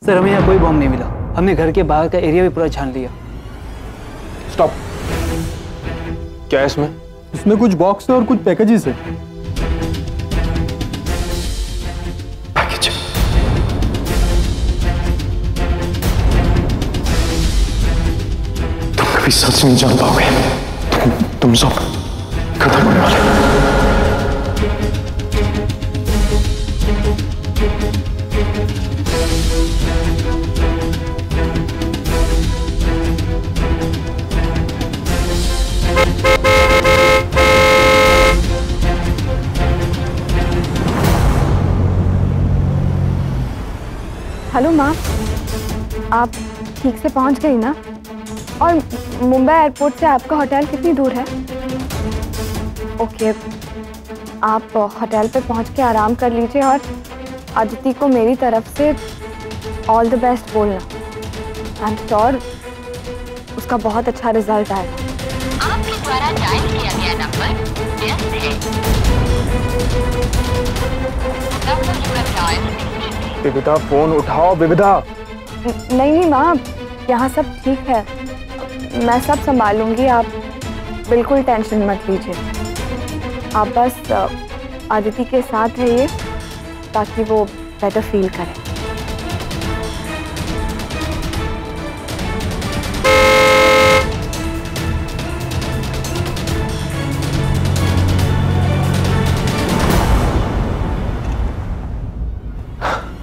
Sir हमें यहाँ कोई बॉम्ब नहीं मिला। हमने घर के बाहर का एरिया भी पूरा छान लिया। स्टॉप। क्या है इसमें? इसमें कुछ बॉक्स है और कुछ पैकेजेस है। पैकेज। तुम कभी सच नहीं जान पाओगे। तुम सब खत्म होने वाले। हेलो माँ, आप ठीक से पहुँच गई ना? और मुंबई एयरपोर्ट से आपका होटल कितनी दूर है? ओके, आप होटल पे पहुँच के आराम कर लीजिए और अदिति को मेरी तरफ से ऑल द बेस्ट बोलना। आई एम श्योर उसका बहुत अच्छा रिजल्ट आएगा। आपके द्वारा डायल किया गया नंबर व्यस्त है। Number you have dialled. विविधा फोन उठाओ। विविधा। नहीं माँ, यहाँ सब ठीक है, मैं सब संभालूंगी, आप बिल्कुल टेंशन मत लीजिए। आप बस अदिति के साथ रहिए ताकि वो बेटर फील करे।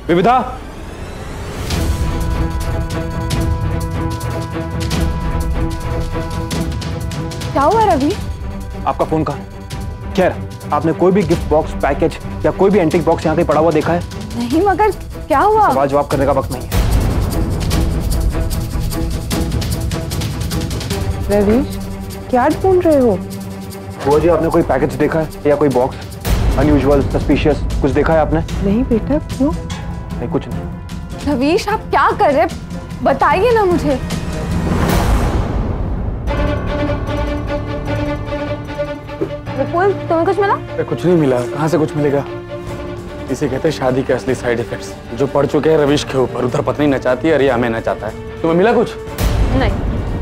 विविधा। क्या हुआ रवि? आपका फोन कहाँ? खैर, आपने कोई भी गिफ्ट बॉक्स, पैकेज या कोई भी एंटीक बॉक्स यहाँ कहीं पड़ा हुआ देखा है? नहीं, मगर क्या हुआ? सवाल जवाब करने का वक्त नहीं है। रवीश, क्या ढूंढ रहे हो? बुआ जी, आपने कोई पैकेज देखा है या कोई बॉक्स अनयूजुअल, सस्पिशियस कुछ देखा है आपने? नहीं बेटा, क्यों? नहीं, कुछ नहीं। रवीश, आप क्या कर रहे? बताइए ना मुझे। विपुल, तुम्हें कुछ मिला? कुछ नहीं मिला। कहाँ से कुछ मिलेगा? इसे कहते हैं शादी के असली साइड इफेक्ट्स, जो पड़ चुके हैं रवीश के ऊपर। उधर पत्नी नचाती है और ये हमें नचाता है। तुम्हें मिला कुछ? नहीं।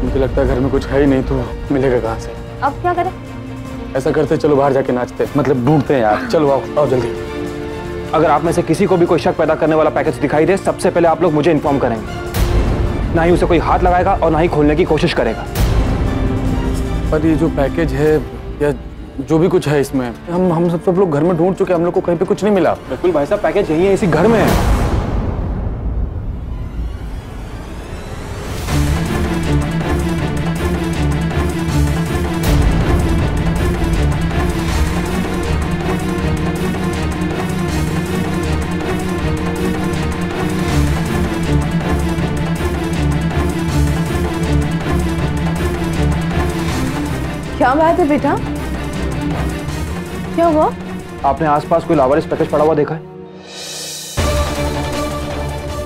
मुझे लगता है घर में कुछ है ही नहीं, तो मिलेगा कहाँ से? अब क्या करें? ऐसा करते, चलो बाहर जाके नाचते, मतलब ढूंढते हैं यार। चलो आओ, आओ जल्दी। अगर आप में से किसी को भी कोई शक पैदा करने वाला पैकेज दिखाई दे, सबसे पहले आप लोग मुझे इन्फॉर्म करेंगे। ना ही उसे कोई हाथ लगाएगा और ना ही खोलने की कोशिश करेगा। पर ये जो पैकेज है या जो भी कुछ है इसमें, हम सब लोग घर में ढूंढ चुके हैं, हम लोग को कहीं पे कुछ नहीं मिला। बिल्कुल भाई साहब, पैकेज यही है, इसी घर में है। क्या बात है बेटा? क्या हुआ? आपने आसपास कोई लावारिस पैकेज पड़ा हुआ देखा है?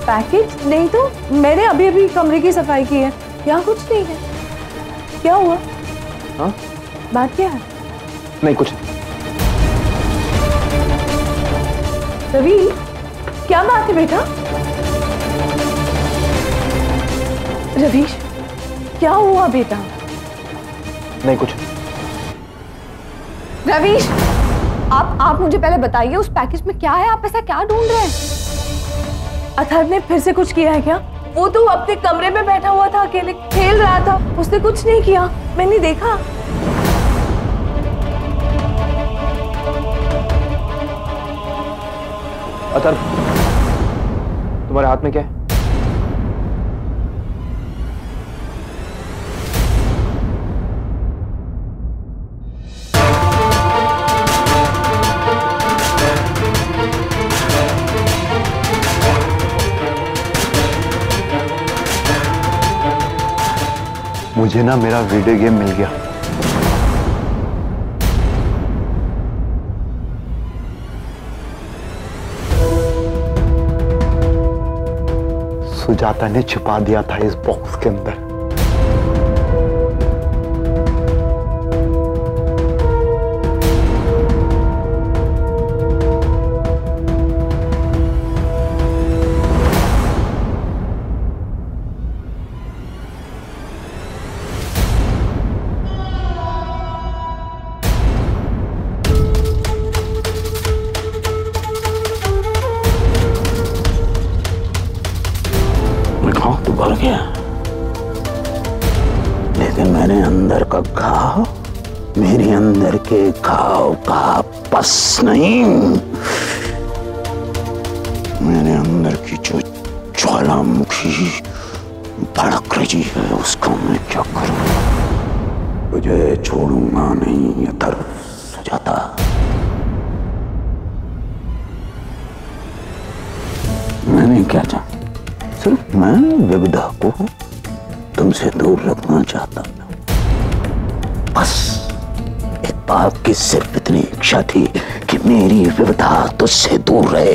पैकेज नहीं तो मैंने अभी अभी कमरे की सफाई की है, यहाँ कुछ नहीं है। क्या हुआ? हाँ? बात क्या है? नहीं, कुछ नहीं। रवि, क्या बात है बेटा? रवीश, क्या हुआ बेटा? नहीं, कुछ। रवीश, आप मुझे पहले बताइए उस पैकेज में क्या है? आप ऐसा क्या ढूंढ रहे हैं? अथर्व ने फिर से कुछ किया है क्या? वो तो अपने कमरे में बैठा हुआ था, अकेले खेल रहा था, उसने कुछ नहीं किया, मैंने देखा। अथर्व, तुम्हारे हाथ में क्या है? मुझे ना मेरा वीडियो गेम मिल गया। सुजाता ने छिपा दिया था इस बॉक्स के अंदर। तो भर गया, लेकिन मेरे अंदर का घाव, मेरे अंदर के घाव का बस नहीं। मेरे अंदर की जो ज्वालामुखी भड़क रही है उसको मैं क्या करूं? तुझे छोड़ूंगा नहीं ये तरफ सुजाता। मैंने क्या चाहा? सिर्फ मैं विविधा को तुमसे दूर रखना चाहता था, बस। एक बाप की सिर्फ इतनी इच्छा थी कि मेरी विविधा तुझसे दूर रहे।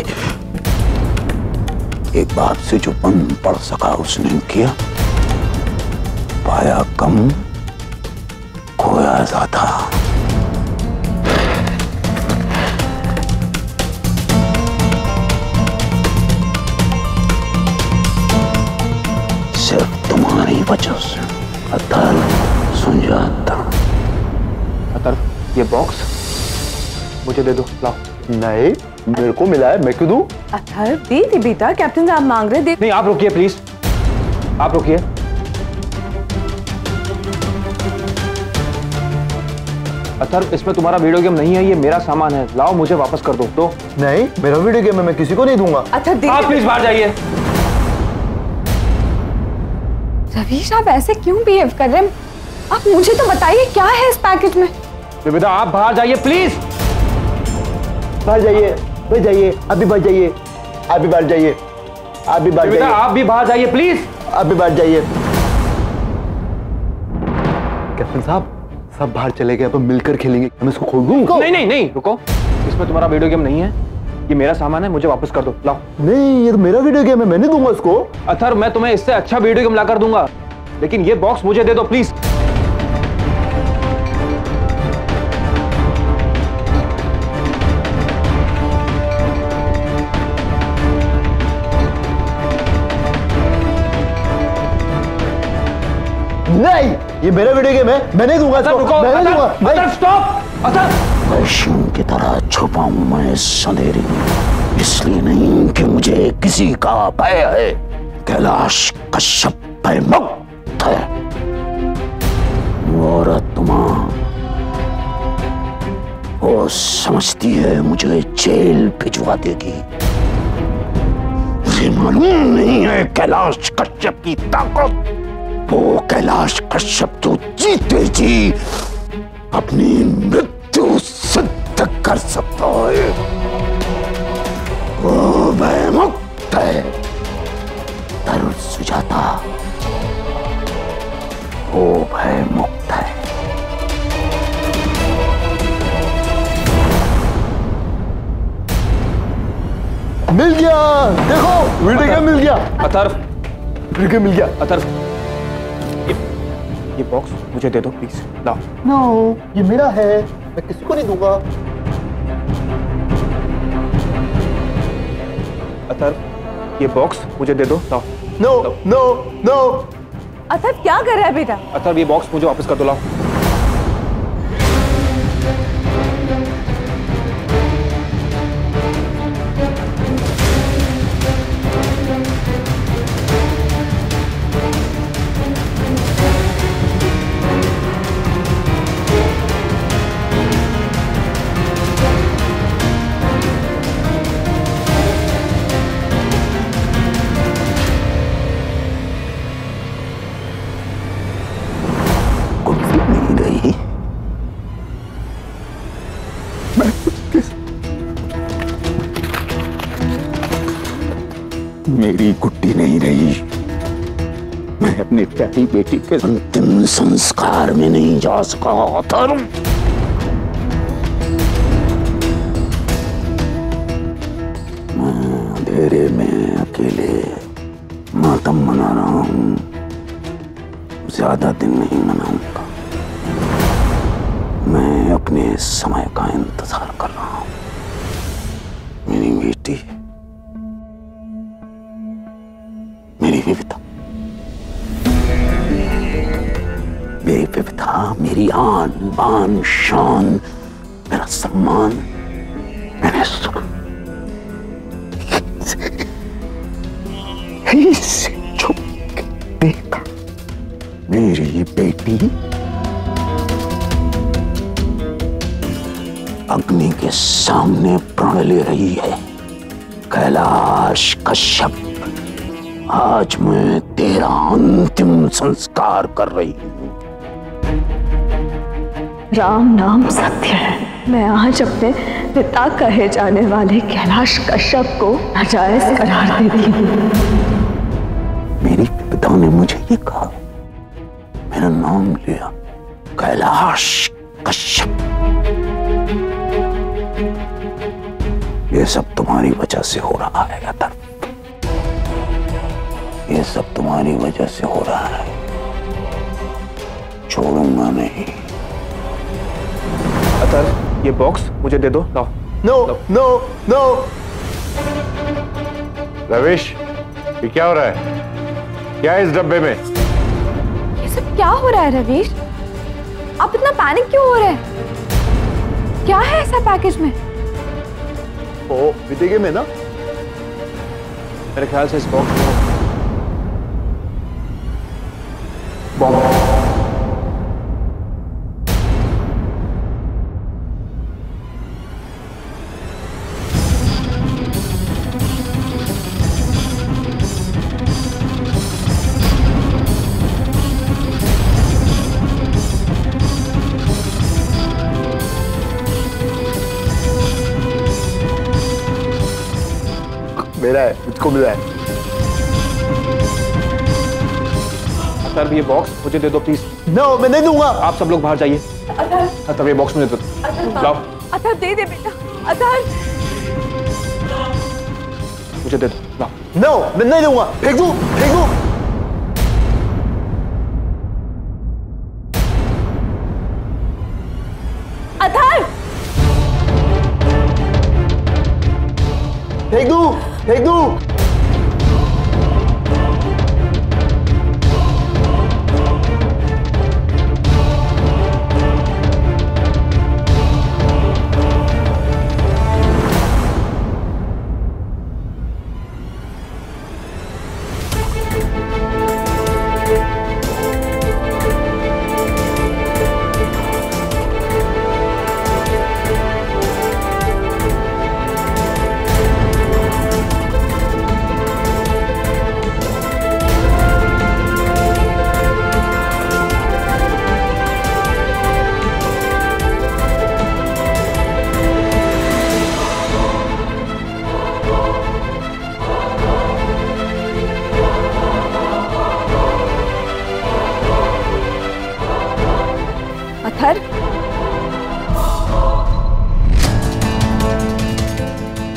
एक बाप से जो बन पड़ सका उसने किया, पाया कम खोया ज्यादा। सिर्फ तुम्हारी वजह से अतर सुन जाता। अतर, ये बॉक्स मुझे दे दो, लाओ। नहीं, मेरे को मिला है, मैं क्यों दूं? अथर्व दे दी बेटा, कैप्टन साहब मांग रहे दे। नहीं, आप रुकिए प्लीज, आप रुकिए। अथर्व, इसमें तुम्हारा वीडियो गेम नहीं है, ये मेरा सामान है, लाओ मुझे वापस कर दो। तो नहीं, मेरा वीडियो गेम है, मैं किसी को नहीं दूंगा। अच्छा दे। आप प्लीज बाहर जाइए। रवीश, आप ऐसे क्यों बिहेव कर रहे हैं? आप मुझे तो बताइए क्या है इस पैकेज में? विविधा, आप बाहर जाइए प्लीज। बाहर जाइए, बाहर जाइए, आप भी बाहर जाइए, आप भी बाहर जाइए, आप भी बाहर विविधा, जाइए, आप भी बाहर जाइए प्लीज। आप भी बाहर जाइए। कैप्टन साहब, सब बाहर चले गए, अब हम मिलकर खेलेंगे। मैं इसको खोल दूं? नहीं नहीं नहीं, रुको, इसमें तुम्हारा वीडियो गेम नहीं है, ये मेरा सामान है, मुझे वापस कर दो, लाओ। नहीं, ये तो मेरा वीडियो गेम है, मैं नहीं दूंगा इसको। अथर्व, मैं तुम्हें इससे अच्छा वीडियो गेम लाकर दूंगा, लेकिन ये बॉक्स मुझे दे दो प्लीज। नहीं, ये मेरा वीडियो गेम है, मैं नहीं दूंगा इसको। रुको, मैं नहीं दूंगा। अथर्व, स्टॉप। अथर्व, वैश्यों की तरह छुपाऊं मैं इस अंधेरी, इसलिए नहीं कि मुझे किसी का भय है। कैलाश कश्यप भयमुक्त है। वो औरत वो समझती है मुझे जेल भिजवा देगी। मुझे मालूम नहीं है कैलाश कश्यप की ताकत। वो कैलाश कश्यप तो जीते जी अपनी मृत्यु सिद्ध कर सकता है। वो भयमुक्त है। तरु सुजाता, वो भयमुक्त है। मिल गया, देखो वीडियो गेम मिल गया। अथर्व, वीडियो गेम मिल गया। अथर्व, ये बॉक्स मुझे दे दो प्लीज, लाओ। नो, ये मेरा है, मैं किसी को नहीं दूंगा। अथर्व, ये बॉक्स मुझे दे दो, लाओ। No no no. अथर्व क्या कर रहा है बेटा? अथर्व, ये बॉक्स मुझे वापस कर दो, लाओ। मेरी गुड्डी नहीं रही। मैं अपनी प्यारी बेटी के अंतिम संस्कार में नहीं जा सका। अथर्व, मैं अंधेरे में अकेले मातम मना रहा हूं। ज्यादा दिन नहीं मनाऊंगा। मैं अपने समय का इंतजार कर रहा हूं। मेरी बेटी, मेरी विविधा, मेरी विविधा, मेरी आन बान शान, मेरा सम्मान, मेरा सुख, यहीं से छुप के देखा मेरी बेटी अग्नि के सामने प्रण ले रही है। कैलाश कश्यप, आज मैं तेरा अंतिम संस्कार कर रही हूं। राम नाम सत्य है। मैं आज अपने पिता कहे जाने वाले कैलाश कश्यप को नाजायज करार देती हूँ। मेरी पिता ने मुझे ये कहा, मेरा नाम लिया कैलाश कश्यप। ये सब तुम्हारी वजह से हो रहा है अथर्व, ये सब तुम्हारी वजह से हो रहा है। छोड़ूंगा नहीं। अथर्व, ये बॉक्स मुझे दे दो। लाओ। No no no. रविश, ये क्या हो रहा है? क्या है इस डब्बे में? ये सब क्या हो रहा है रवीश? आप इतना पैनिक क्यों हो रहे हैं? क्या है ऐसा पैकेज में? ओ बीतेगे में ना? मेरे ख्याल से इस बॉक्स में बॉम्ब। मेरा है, मुझको मिला है। अथर्व, ये बॉक्स मुझे दे दो प्लीज। नो, मैं नहीं दूंगा। आप सब लोग बाहर जाइए। अथर्व, ये बॉक्स मुझे दे दो। लाओ। अथर्व दे दे बेटा। अथर्व मुझे दे दो। लाओ। नो, मैं नहीं दूंगा। फेंक दूं, फेंक दूं। अथर्व फेंक दूं, फेंक दूं। अथर्व,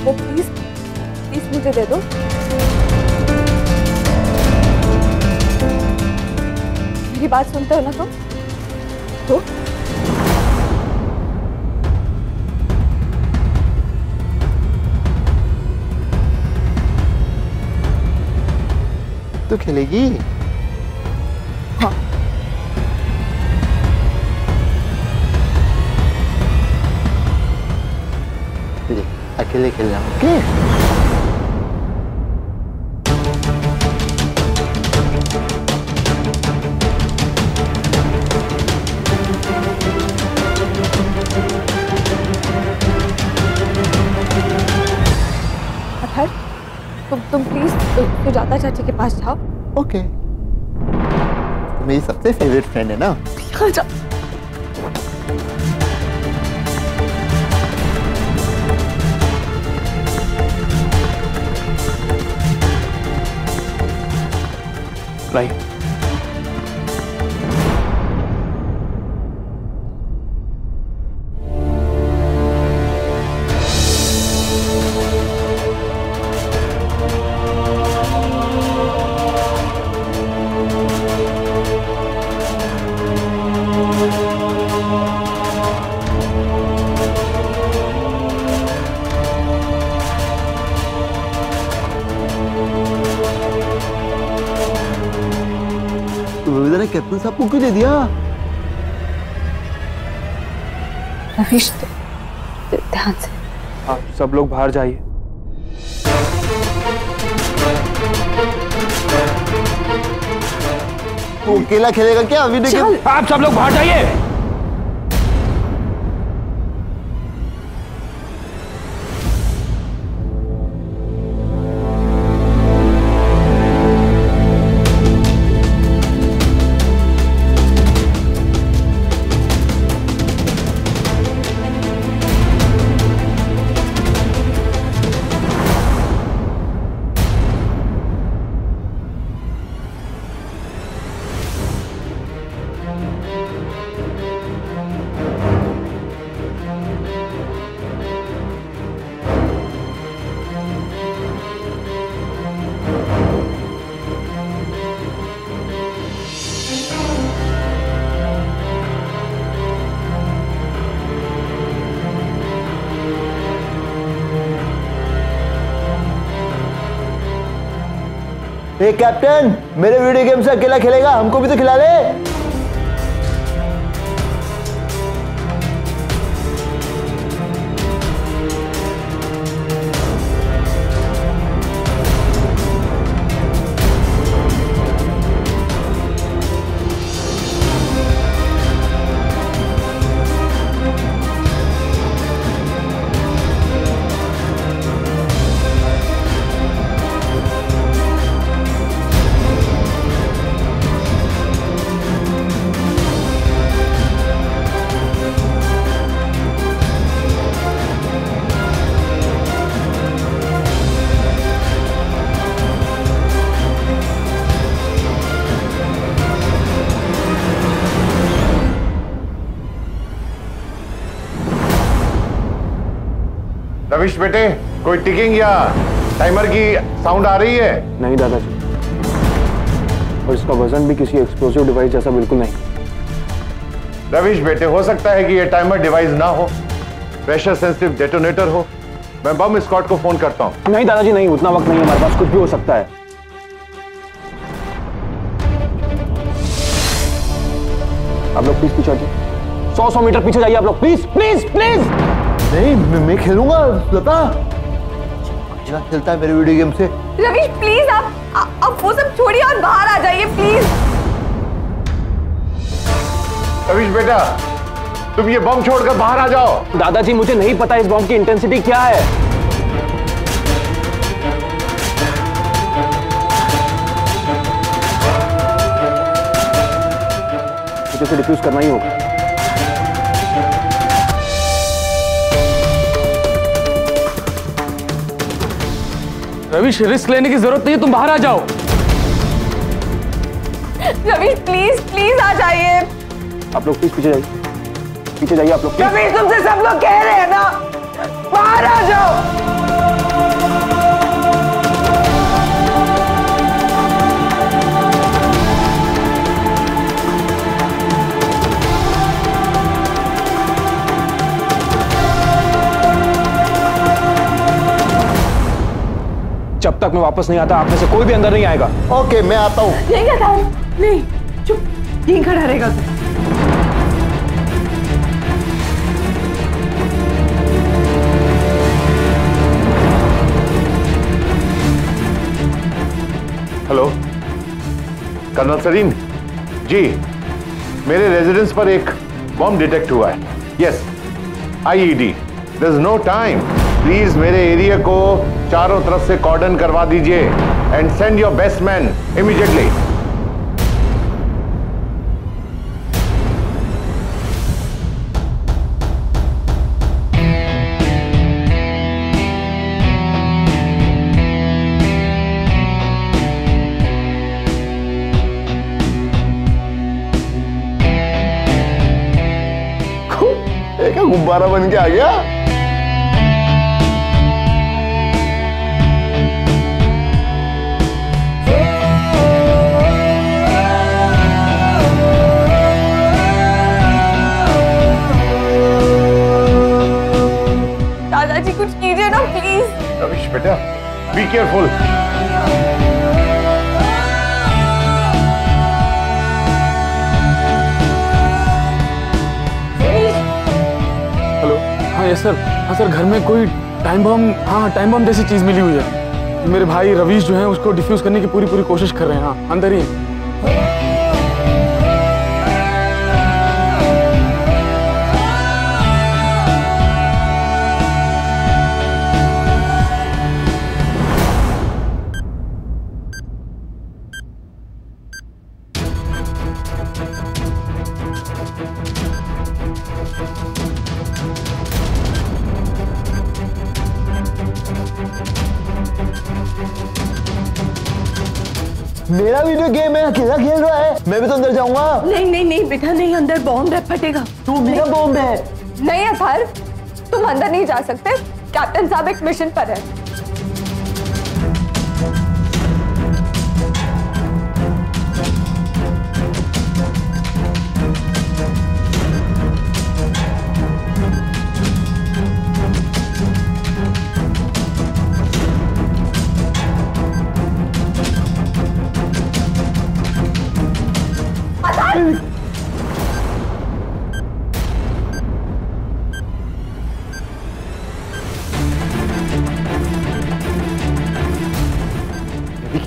वो प्लीज मुझे दे दो। मेरी बात सुनते हो ना तुम? तो तू खेलेगी? हाँ। अकेले खेलना, ओके? अथर्व, तुम प्लीज सुजाता चाची के पास जाओ। ओके। मेरी सबसे फेवरेट फ्रेंड है ना? हाँ, जाओ। लाइए। कैप्टन साहब को क्यों दे दिया? रवीश, ध्यान से। आप सब लोग बाहर जाइए। तू अकेला खेलेगा क्या वीडियो गेम? आप सब लोग बाहर जाइए। ए कैप्टन, मेरे वीडियो गेम से अकेला खेलेगा? हमको भी तो खिला ले। रविश बेटे, कोई टिकिंग या टाइमर की साउंड आ रही है? नहीं दादाजी, और इसका वजन भी किसी एक्सप्लोसिव डिवाइस जैसा बिल्कुल नहीं। रविश बेटे, हो सकता है कि ये टाइमर डिवाइस ना हो, प्रेशर सेंसिटिव डेटोनेटर हो। मैं बम स्क्वाड को फोन करता हूं। नहीं दादाजी नहीं, उतना वक्त नहीं है हमारे पास, कुछ भी हो सकता है। आप लोग प्लीज पीछे हटिए, 100 मीटर पीछे जाइए आप लोग, प्लीज प्लीज प्लीज। नहीं, मैं खेलूंगा लता। अकेला खेलता है मेरे वीडियो गेम से। रवीश प्लीज आप वो सब छोड़िए और बाहर आ जाइए प्लीज। रविश बेटा, तुम ये बम छोड़कर बाहर आ जाओ। दादाजी मुझे नहीं पता इस बम की इंटेंसिटी क्या है। मुझे इसे डिफ्यूज करना ही होगा। रविश, रिस्क लेने की जरूरत नहीं है, तुम बाहर आ जाओ। रवीश प्लीज प्लीज आ जाइए। आप लोग प्लीज पीछे जाइए, पीछे जाइए आप लोग। रवीश, तुमसे सब लोग कह रहे हैं ना, बाहर आ जाओ। जब तक मैं वापस नहीं आता आप में से कोई भी अंदर नहीं आएगा। ओके, मैं आता हूँ। नहीं आता हूँ, नहीं, चुप, यहीं खड़ा रहेगा। हेलो कर्नल सरीन जी, मेरे रेजिडेंस पर एक बम डिटेक्ट हुआ है। Yes, IED. There is no time, please मेरे एरिया को चारों तरफ से कॉर्डन करवा दीजिए and send your best man immediately. एक गुब्बारा बन के आ गया। दादाजी कुछ कीजिए ना प्लीज। रविश बेटा, बी केयरफुल। हेलो, हाँ यस सर। हाँ सर, घर में कोई टाइम बम, हाँ टाइम बम जैसी चीज मिली हुई है। मेरे भाई रवीश जो है उसको डिफ्यूज करने की पूरी कोशिश कर रहे हैं। हाँ, अंदर ही है। मेरा वीडियो गेम है, अकेला खेल रहा है, मैं भी तो अंदर जाऊंगा। नहीं नहीं नहीं बेटा नहीं, अंदर बॉम्ब है, फटेगा। तू मेरा बॉम्ब है। नहीं अथर्व, तुम अंदर नहीं जा सकते, कैप्टन साहब एक मिशन पर है।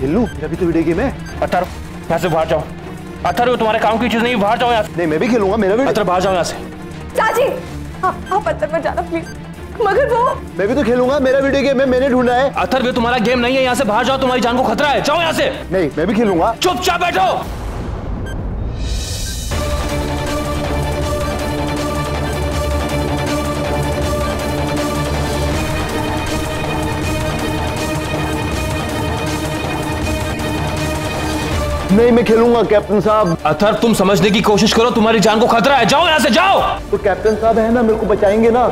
खेल लूं, मेरा भी तो वीडियो गेम है। अथर्व यहाँ से बाहर जाओ। अथर्व तुम्हारे काम की चीज नहीं, बाहर जाओ यहाँ से। नहीं मैं भी खेलूंगा, मेरा भी। अथर्व बाहर जाओ यहाँ से। चाची आप अंदर मत जाना प्लीज। मगर वो मैं भी तो खेलूंगा, मेरा वीडियो गेम है, मैंने ढूंढा है। अथर्व ये तुम्हारा गेम नहीं है, यहाँ से बाहर जाओ, तुम्हारी जान को खतरा है, जाओ यहाँ से। नहीं मैं भी खेलूंगा। चुपचाप बैठो। नहीं मैं खेलूंगा कैप्टन साहब। अथर्व तुम समझने की कोशिश करो, तुम्हारी जान को खतरा है, जाओ यहाँ से, जाओ। तो कैप्टन साहब है ना, मेरे को बचाएंगे ना।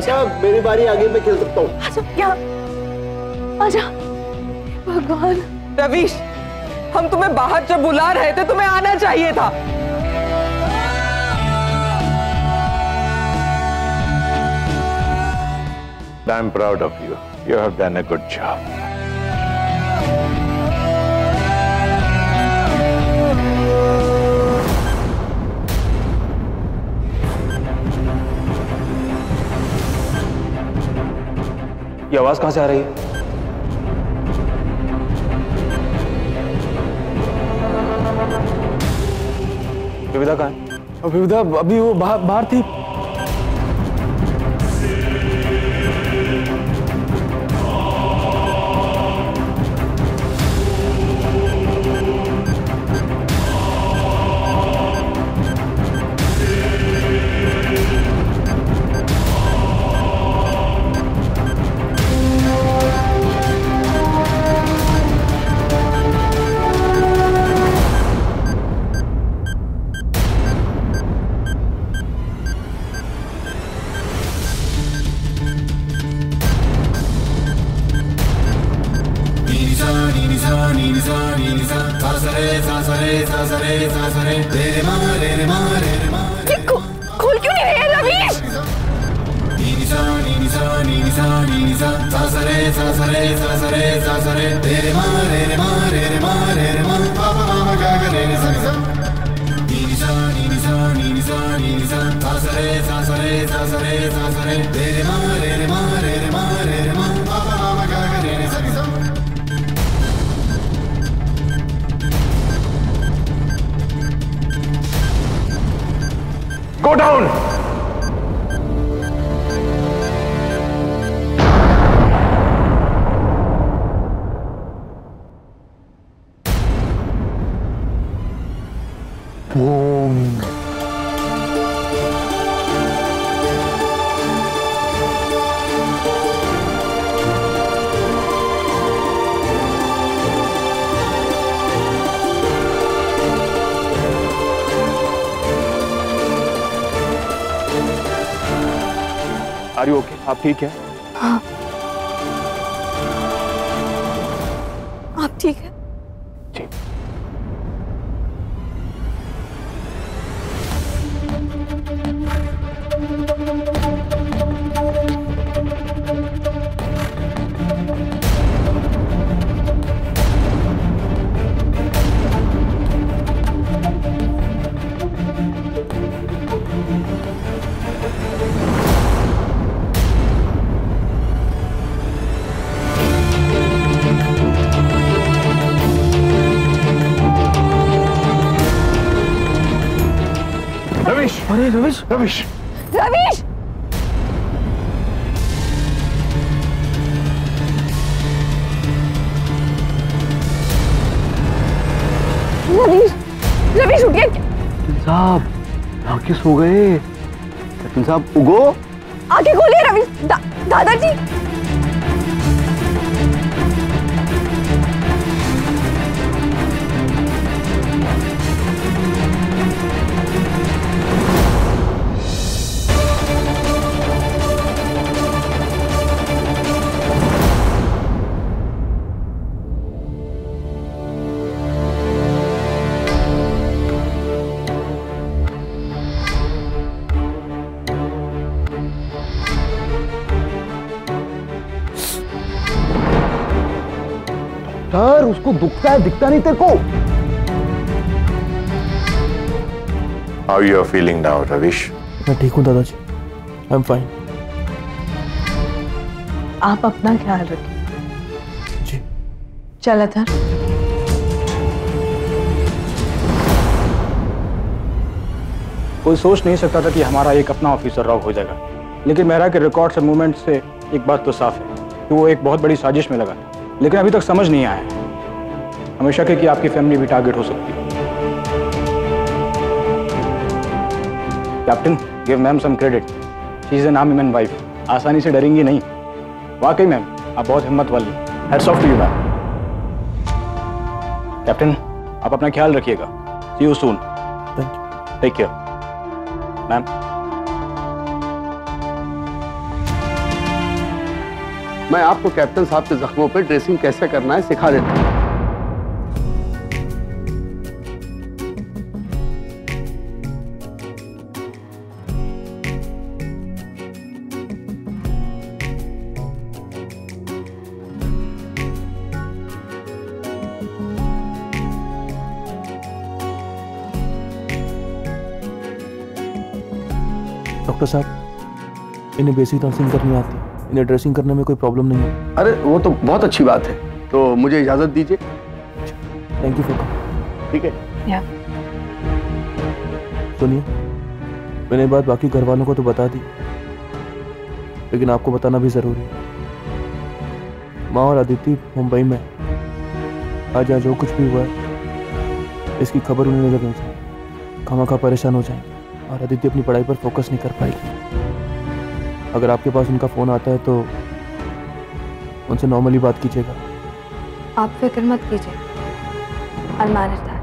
अच्छा मेरी बारी आगे, मैं खेल सकता हूँ। आजा यहाँ, आजा। भगवान रवीश, हम तुम्हें बाहर जब बुला रहे थे तुम्हें आना चाहिए था। I'm proud of you. You have done a good job. ये आवाज कहां से आ रही है? विविधा कहाँ है? विविधा अभी वो बाहर थी। खोल क्यों नहीं रहे हैं Ravish? Go down! Are you okay? आप ठीक हैं? हाँ, आप ठीक है? जी। अरे रवीश, रवीश! रवीश! रवीश, रवीश उठ गया। साहब, आंखें सो गए। कैप्टन साहब उगो। आंखें खोलिए रवीश। दादाजी। सर उसको दुखता है, दिखता नहीं तेरे को। How you are feeling now, Ravish? मैं ठीक हूँ दादाजी, I'm fine. आप अपना ख्याल रखिए। जी। चल अथर। कोई सोच नहीं सकता था कि हमारा एक अपना ऑफिसर रॉब हो जाएगा, लेकिन मेहरा के रिकॉर्ड्स और मूवमेंट से एक बात तो साफ है कि वो एक बहुत बड़ी साजिश में लगा था, लेकिन अभी तक समझ नहीं आया है। हमें शक है कि आपकी फैमिली भी टारगेट हो सकती है। Captain, give ma'am some credit, she is an army man wife, आसानी से डरेंगी नहीं। वाकई मैम आप बहुत हिम्मत वाली, hats off to you ma'am. Captain आप अपना ख्याल रखिएगा, see you soon, take care ma'am. मैं आपको कैप्टन साहब के जख्मों पर ड्रेसिंग कैसे करना है सिखा देता हूँ। डॉक्टर साहब, इन्हें बेसिक नर्सिंग करनी आती है, इन्हें ड्रेसिंग करने में कोई प्रॉब्लम नहीं है। अरे वो तो बहुत अच्छी बात है, तो मुझे इजाजत दीजिए। Thank you for coming. ठीक है। या सुनिए, मैंने ये बात बाकी घर वालों को तो बता दी, लेकिन आपको बताना भी जरूरी है। माँ और अदिति मुंबई में, आज जो कुछ भी हुआ है इसकी खबर उन्हें नजर नहीं चाहिए। खामखा परेशान हो जाएंगे और अदिति अपनी पढ़ाई पर फोकस नहीं कर पाएगी। अगर आपके पास उनका फोन आता है तो उनसे नॉर्मली बात कीजिएगा। आप फिक्र मत कीजिए, I'll manage that.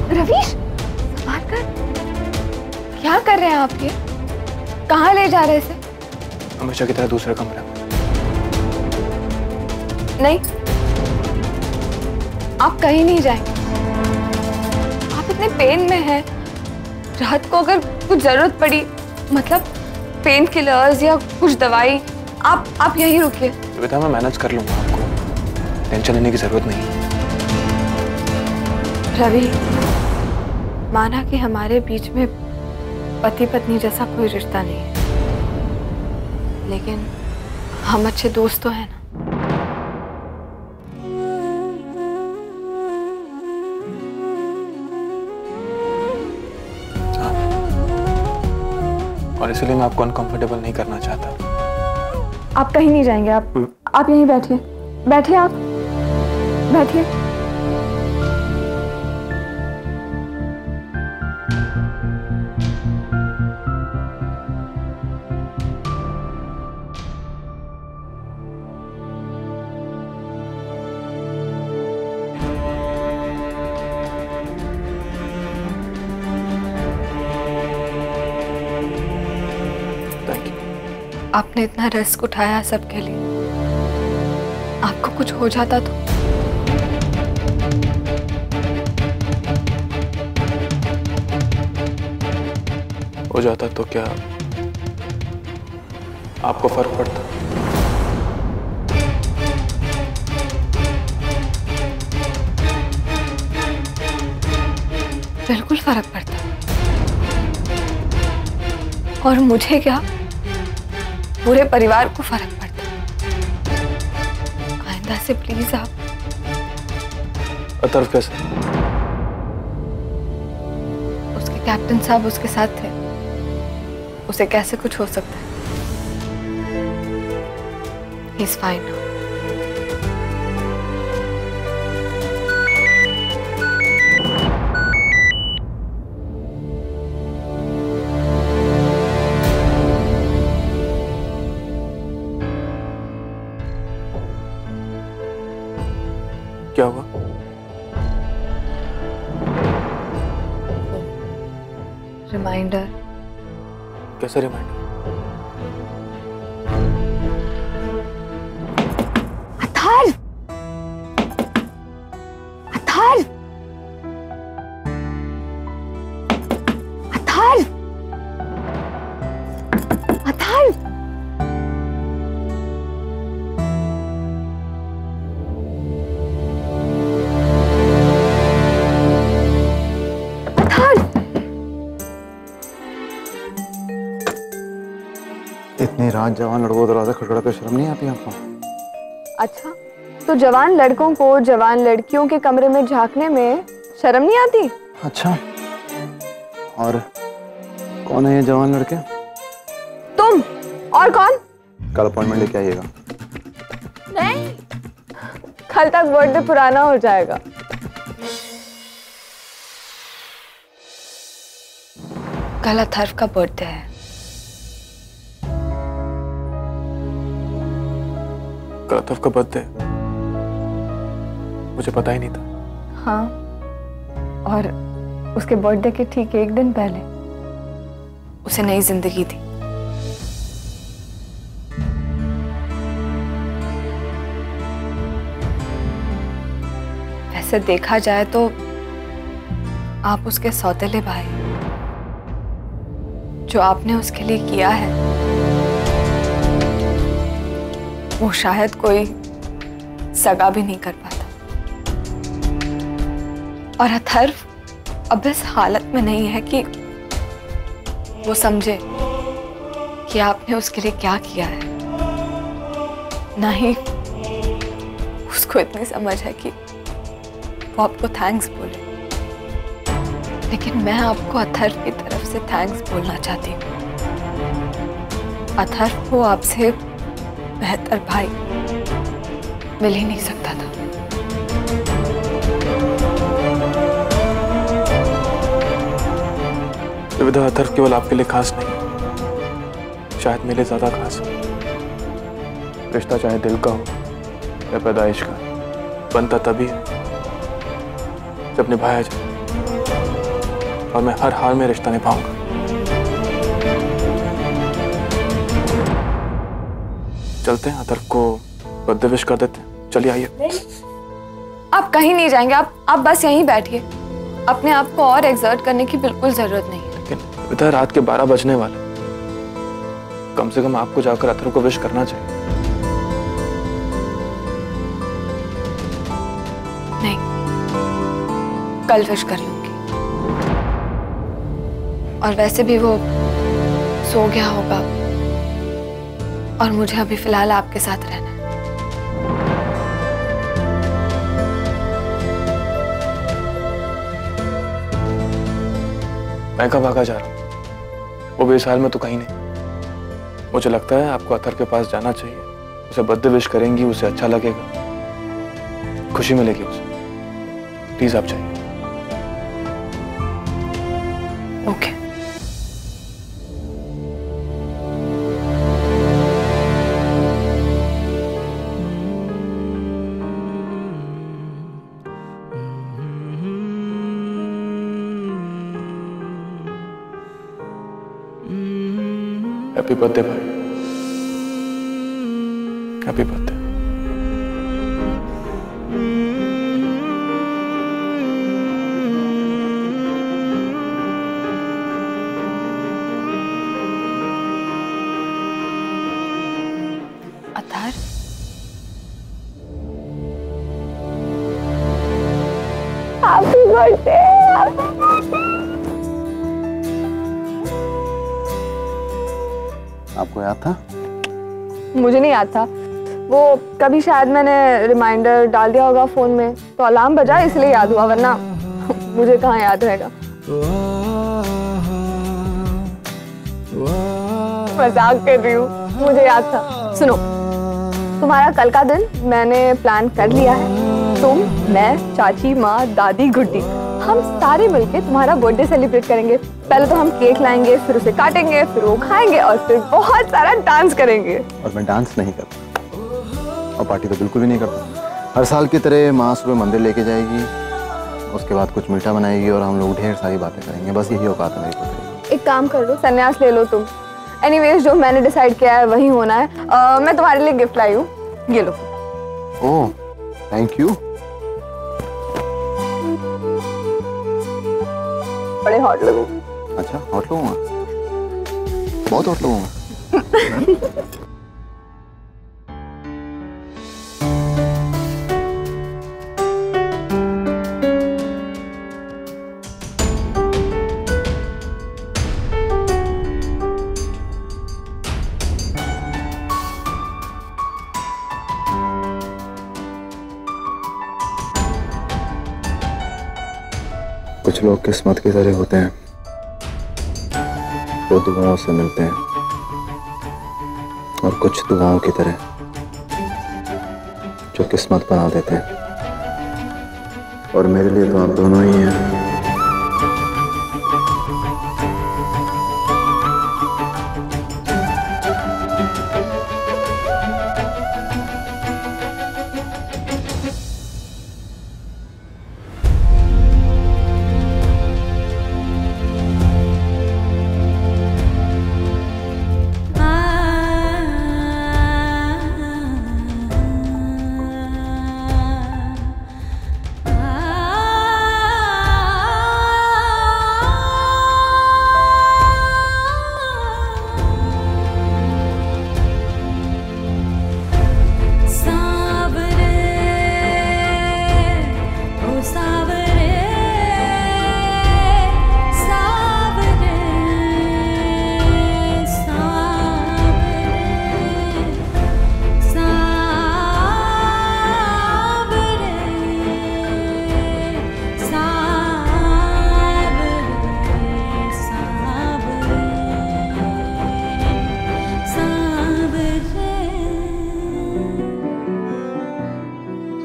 रवीश, संभाल कर। क्या कर रहे हैं आप ये? कहाँ ले जा रहे हैं इसे? हमेशा की तरह दूसरे कमरे में। नहीं, आप कहीं नहीं जाएंगे। आप इतने पेन में हैं। रात को अगर कुछ जरूरत पड़ी, मतलब पेन किलर्स या कुछ दवाई, आप यहीं रुकिए। बेटा मैं मैनेज कर लूंगा, आपको टेंशन लेने की जरूरत नहीं। रवि, माना कि हमारे बीच में पति पत्नी जैसा कोई रिश्ता नहीं है, लेकिन हम अच्छे दोस्त तो हैं ना। और इसलिए मैं आपको अनकंफर्टेबल नहीं करना चाहता। आप कहीं नहीं जाएंगे। आप यहीं बैठिए। बैठिए, आप बैठिए। आपने इतना रिस्क उठाया सबके लिए, आपको कुछ हो जाता तो? हो जाता तो क्या आपको फर्क पड़ता? बिल्कुल फर्क पड़ता। और मुझे क्या, पूरे परिवार को फर्क पड़ता। आइंदा से प्लीज आप। अतर्फ कैसे? उसके कैप्टन साहब उसके साथ थे, उसे कैसे कुछ हो सकता है? He is fine now. क्या हुआ? रिमाइंडर। कैसा रिमाइंडर? अथर्व, अथर्व, अथर्व, अथर्व। इतनी रात जवान लड़कों को दरवाजा खटखटाते शर्म नहीं आती आपको? अच्छा, तो जवान लड़कों को जवान लड़कियों के कमरे में झांकने में शर्म नहीं आती? अच्छा, और कौन है ये जवान लड़के? तुम। और कौन? कल अपॉइंटमेंट लेके आइएगा। नहीं, कल तक बर्थडे पुराना हो जाएगा। कल अथर्व का बर्थडे है। कल अथर्व का बर्थडे? मुझे पता ही नहीं था। हाँ, और उसके बर्थडे के ठीक एक दिन पहले उसे नई जिंदगी थी। वैसे देखा जाए तो आप उसके सौतेले भाई, जो आपने उसके लिए किया है वो शायद कोई सगा भी नहीं कर पाता। और अथर्व अब इस हालत में नहीं है कि वो समझे कि आपने उसके लिए क्या किया है। ना ही उसको इतनी समझ है कि वो आपको थैंक्स बोले। लेकिन मैं आपको अथर्व की तरफ से थैंक्स बोलना चाहती हूँ। अथर्व को आपसे बेहतर भाई मिल ही नहीं सकता था। विविधा, अथर्व केवल आपके लिए खास नहीं, शायद मेरे ज्यादा खास है। रिश्ता चाहे दिल का हो या पैदाइश का, बनता तभी है जब निभाया जाए, और मैं हर हाल में रिश्ता निभाऊंगा। चलते हैं, अथर्व को बर्थडे विश कर देते हैं। चलिए आइए। आप कहीं नहीं जाएंगे, आप बस यहीं बैठिए। अपने आप को और एक्सर्ट करने की बिल्कुल जरूरत नहीं है। लेकिन इधर रात के 12 बजने वाले, कम से कम आपको जाकर अथर्व को विश करना चाहिए। नहीं, कल विश कर लूंगी। और वैसे भी वो सो गया होगा और मुझे अभी फिलहाल आपके साथ रहना है। मैं कब भागा जा रहा हूँ? वो भी इस हाल में तो कहीं नहीं। मुझे लगता है आपको अथर्व के पास जाना चाहिए। उसे बर्थडे विश करेंगी, उसे अच्छा लगेगा, खुशी मिलेगी उसे। प्लीज आप जाइए। ओके। हैप्पी बर्थडे भाई, happy birthday. Atharva, happy birthday. आपको याद था? मुझे नहीं याद था, वो कभी शायद मैंने रिमाइंडर डाल दिया होगा फोन में, तो अलार्म बजा इसलिए याद हुआ, वरना मुझे कहाँ याद रहेगा। मजाक कर रही हूँ, मुझे याद था। सुनो, तुम्हारा कल का दिन मैंने प्लान कर लिया है। तुम, मैं, चाची, माँ, दादी, गुड्डी, हम सारे मिलके तुम्हारा बर्थडे सेलिब्रेट करेंगे। पहले तो हम केक लाएंगे, फिर उसे काटेंगे, फिर वो खाएंगे और फिर बहुत सारा डांस करेंगे। और मैं डांस नहीं करता और पार्टी तो बिल्कुल भी नहीं करता। हर साल की तरह माँ सुबह मंदिर लेके जाएगी, उसके बाद कुछ मीठा बनाएगी और हम लोग ढेर सारी बातें करेंगे। बस यही औकात है मेरी पुत्री। एक काम कर लो, संन्यास ले लो तुम। एनीवेज, जो मैंने डिसाइड किया है वही होना है। मैं तुम्हारे लिए गिफ्ट लाई हूँ, ये लो। ओह, थैंक यू। बड़े हॉट लगो। अच्छा, हॉट लगूंगा? बहुत हॉट लगूंगा। कुछ लोग किस्मत की तरह होते हैं, वो दुआओं से मिलते हैं, और कुछ दुआओं की तरह जो किस्मत बना देते हैं। और मेरे लिए तो आप दोनों ही हैं।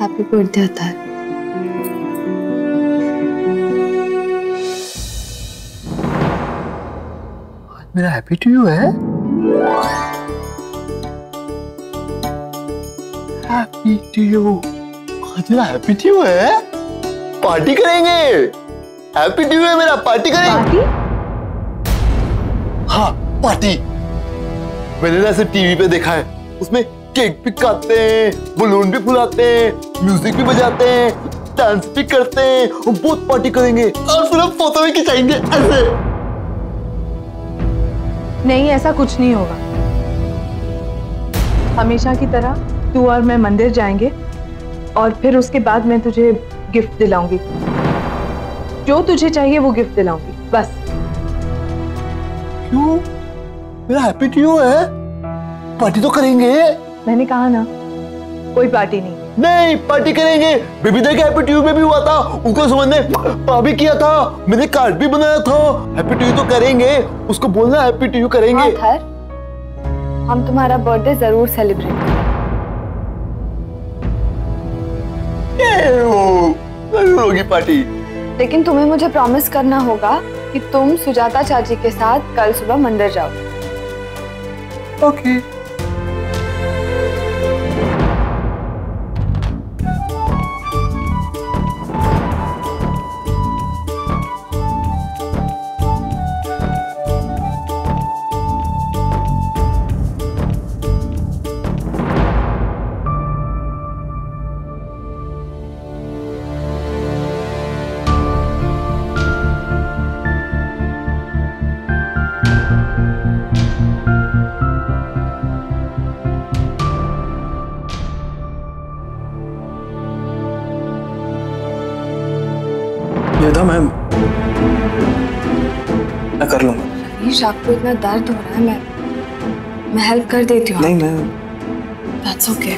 हैप्पी बर्थडे अतार। मेरा हैप्पी टू यू है। Happy to you. आज मेरा हैप्पी टू यू है। पार्टी करेंगे। हैप्पी टू यू है मेरा, पार्टी करेंगे। हाँ पार्टी। मैंने ना ऐसे टीवी पे देखा है, उसमें केक भी काटते हैं, बलून भी फुलाते हैं, म्यूजिक भी बजाते हैं, डांस भी करते हैं, और बहुत पार्टी करेंगे और फिर हम फोटो भी खिंचाएंगे ऐसे। नहीं, ऐसा कुछ नहीं होगा। हमेशा की तरह तू और मैं मंदिर जाएंगे और फिर उसके बाद मैं तुझे गिफ्ट दिलाऊंगी। जो तुझे चाहिए वो गिफ्ट दिलाऊंगी, बस। क्यों? मेरा हैप्पी टू यू है, पार्टी तो करेंगे। मैंने कहा ना, कोई पार्टी नहीं। नहीं, पार्टी करेंगे। बेबी दा का हैप्पी टू यू में भी हुआ था, उनको सुमन ने भी किया था, मैंने कार्ड भी बनाया था। हैप्पी टू यू तो करेंगे, उसको बोलना हैप्पी टू यू करेंगे। हाँ, हम तुम्हारा बर्थडे जरूर सेलिब्रेट जरूर होगी पार्टी। लेकिन तुम्हें मुझे प्रॉमिस करना होगा कि तुम सुजाता चाची के साथ कल सुबह मंदिर जाओ। ओके। योदा मैं कर लूंगा। रवीश, आपको इतना दर्द हो रहा है, मैं हेल्प कर देती हूँ। नहीं, मैं That's okay।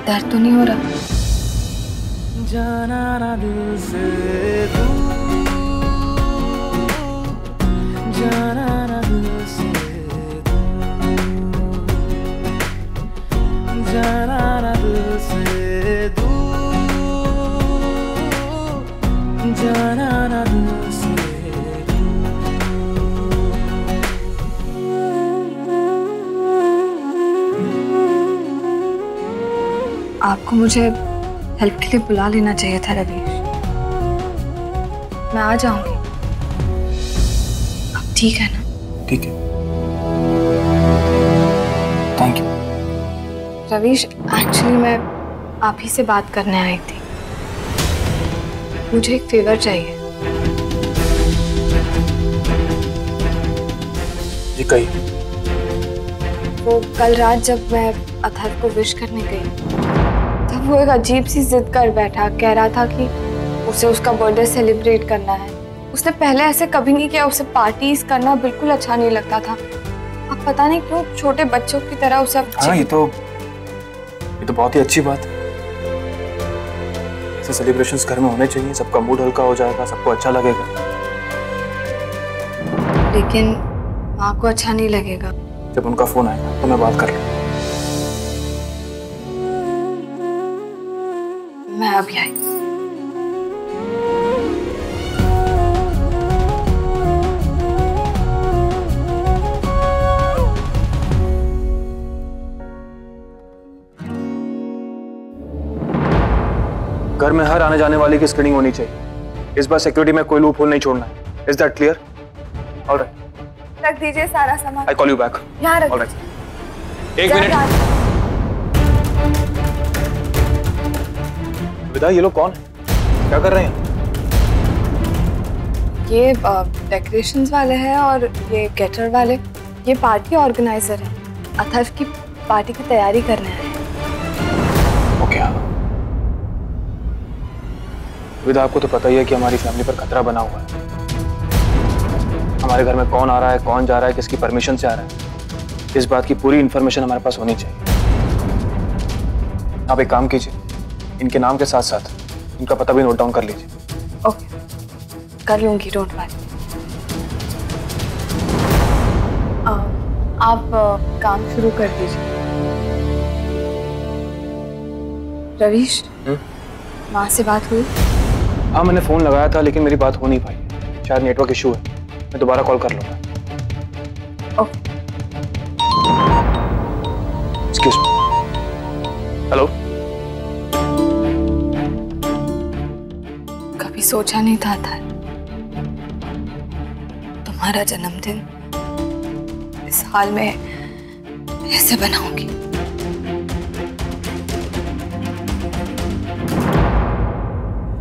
दर्द तो नहीं हो रहा? जाना ना दिल से दूर, जाना ना दिल से दूर, जाना ना दिल से दूर, जाना ना दिल से। आपको मुझे हेल्प के लिए बुला लेना चाहिए था रवीश। मैं आ जाऊंगी। अब ठीक है ना? ठीक है, थैंक यू। रवीश, एक्चुअली मैं आप ही से बात करने आई थी। मुझे एक फेवर चाहिए। जी कहिए। वो कल रात जब मैं अथर्व को विश करने गई, तब वो एक अजीब सी जिद कर बैठा, कह रहा था कि उसे उसका बर्थडे सेलिब्रेट करना है। उसने पहले ऐसे कभी नहीं किया, उसे पार्टीज करना बिल्कुल अच्छा नहीं लगता था। अब पता नहीं क्यों छोटे बच्चों की तरह उसे हाँ, ये तो बहुत ही अच्छी बात है। ऐसे सेलिब्रेशंस घर में होने चाहिए, सबका मूड हल्का हो जाएगा, सबको अच्छा लगेगा। लेकिन माँ को अच्छा नहीं लगेगा। जब उनका फोन आएगा तो मैं बात कर लूँगा। मैं अभी आई। घर में हर आने जाने वाले की स्क्रीनिंग होनी चाहिए। इस बार सिक्योरिटी में कोई लूप होल नहीं छोड़ना है। Is that clear? ऑलराइट। रख दीजिए सारा सामान। I call you back. यहाँ रख। ऑलराइट। एक मिनट। विदा, ये लोग कौन है? क्या कर रहे हैं? ये डेकोरेशंस वाले हैं और ये कैटर वाले। ये पार्टी ऑर्गेनाइजर है। अथर्व की पार्टी की तैयारी करने आए हैं। ओके। विदा, आपको तो पता ही है कि हमारी फैमिली पर खतरा बना हुआ है। हमारे घर में कौन आ रहा है, कौन जा रहा है, किसकी परमिशन से आ रहा है, इस बात की पूरी इंफॉर्मेशन हमारे पास होनी चाहिए। आप एक काम कीजिए, इनके नाम के साथ साथ इनका पता भी नोट डाउन कर लीजिए। ओके, कर लूंगी, डोंट वरी। आप काम शुरू कर दीजिए। रवीश, माँ से बात हुई? हाँ, मैंने फोन लगाया था लेकिन मेरी बात हो नहीं पाई। शायद नेटवर्क इशू है। मैं दोबारा कॉल कर लूंगा। ओके। Excuse me. हेलो। कभी सोचा नहीं था तुम्हारा जन्मदिन इस हाल में ऐसे बनाऊंगी।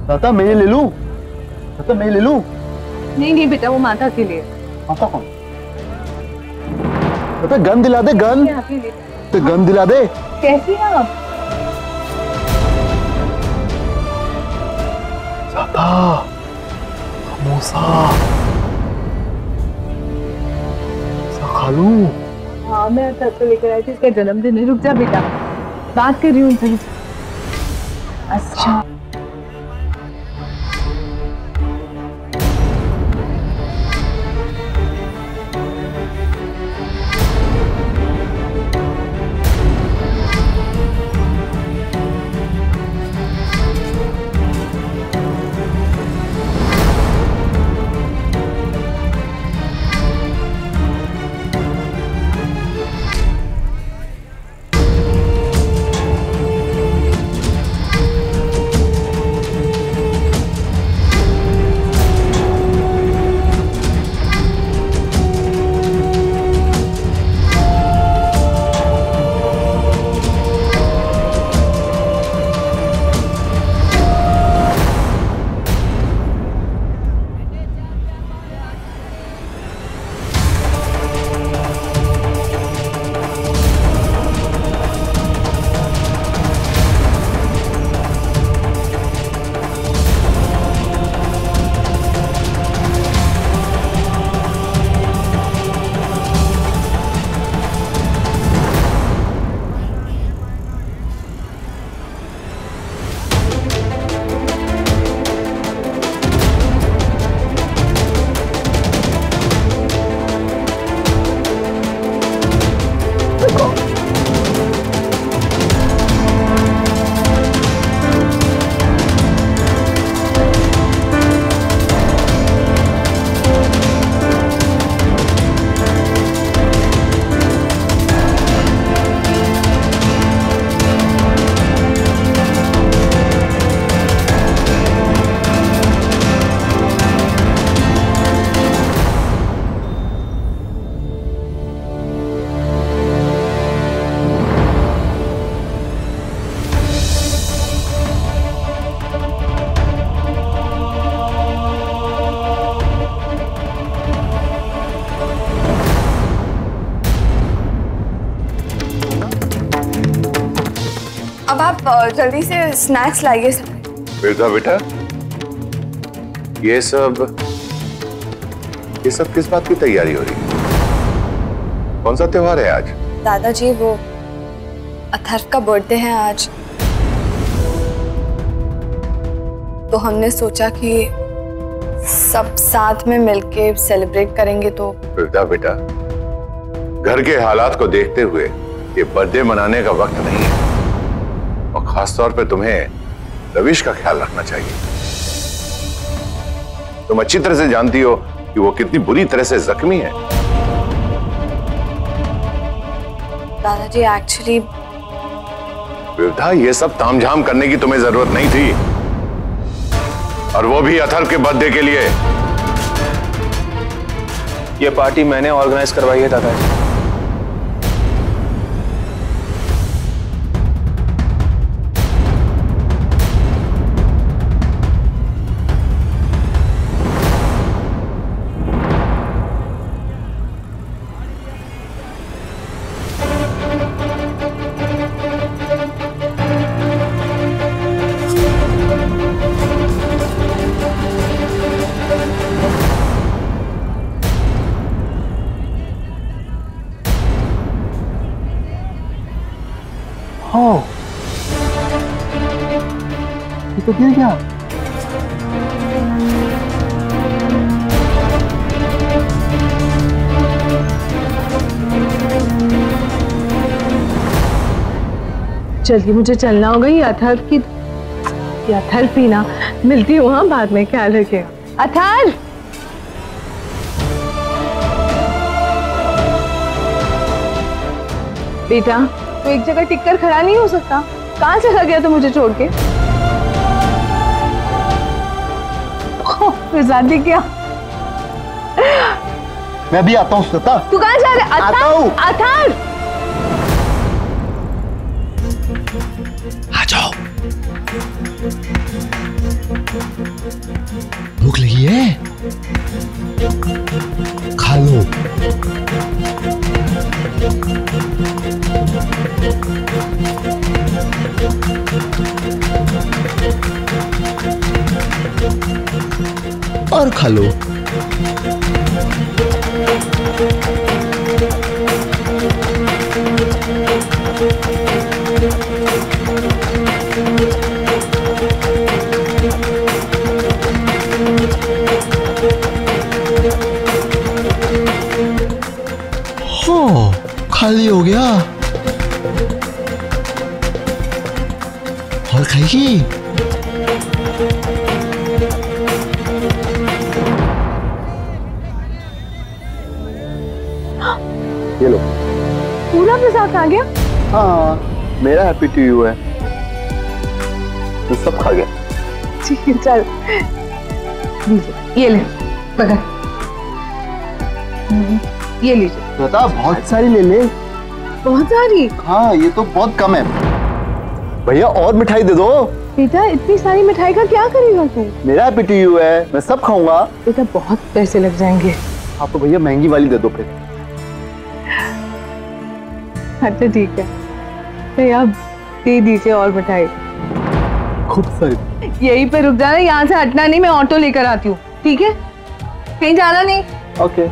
ताता मैं ले लूं? ताता मैं ले लूं? नहीं नहीं बेटा, वो माता के लिए। माता कौन? ताता गन दिला दे, गन। तो गन दिला दे। कैसी हैं आप? ताता समोसा खा लूं? हाँ, मैं अथर्व को लेकर आई थी, इसका जन्मदिन है। रुक जा बेटा, बात कर रही हूँ उनसे। अच्छा, अब आप जल्दी से स्नैक्स लाइए सब। मिर्जा बेटा, ये सब किस बात की तैयारी हो रही है? कौन सा त्योहार है आज? दादाजी, वो अथर्व का बर्थडे है आज। तो हमने सोचा कि सब साथ में मिलके सेलिब्रेट करेंगे। तो विविधा बेटा, घर के हालात को देखते हुए ये बर्थडे मनाने का वक्त नहीं है, और खास तौर पे तुम्हें रविश का ख्याल रखना चाहिए। तुम अच्छी तरह से जानती हो कि वो कितनी बुरी तरह से जख्मी है। दादाजी एक्चुअली विविधा, ये सब तामझाम करने की तुम्हें जरूरत नहीं थी, और वो भी अथर्व के बर्थडे के लिए। ये पार्टी मैंने ऑर्गेनाइज करवाई है दादाजी। हाँ, ये तो गिर गया। चलिए मुझे चलना होगा। ये अथर्व की, ये अथर्व भी ना, मिलती हूँ हाँ बाद में, ख्याल रखिएगा। अथर्व, बेटा तो एक जगह टिककर खड़ा नहीं हो सकता? कहाँ चला गया तो मुझे छोड़ के? फिर शादी क्या? मैं भी आता हूँ श्वेता। तू कहाँ जा रहा है? आता हूँ। अथर्व, आ जाओ। भूख लगी है? खा लो। और खा लो। हाँ, खाली हो गया। और खाएगी? ये लो। पूरा प्रसाद आ गया? हाँ, मेरा हैप्पी टू यू है, तो सब खा गया। ठीक है, चल लीजिए, ये ले पकड़, ये लीजिए। श्वेता, बहुत सारी ले ले। बहुत सारी? हाँ, ये तो बहुत कम है। भैया और मिठाई दे दो। बेटा इतनी सारी मिठाई का क्या करेगा तू? मेरा हैप्पी टू यू है, मैं सब खाऊंगा। बेटा बहुत पैसे लग जाएंगे। आप तो भैया महंगी वाली दे दो फिर। अच्छा ठीक है, तो आप दे दीजिए और मिठाई। खूब सारी। यहीं पे रुक जाना, यहाँ से हटना नहीं, मैं ऑटो लेकर आती हूँ, ठीक है? कहीं जाना नहीं। ओके।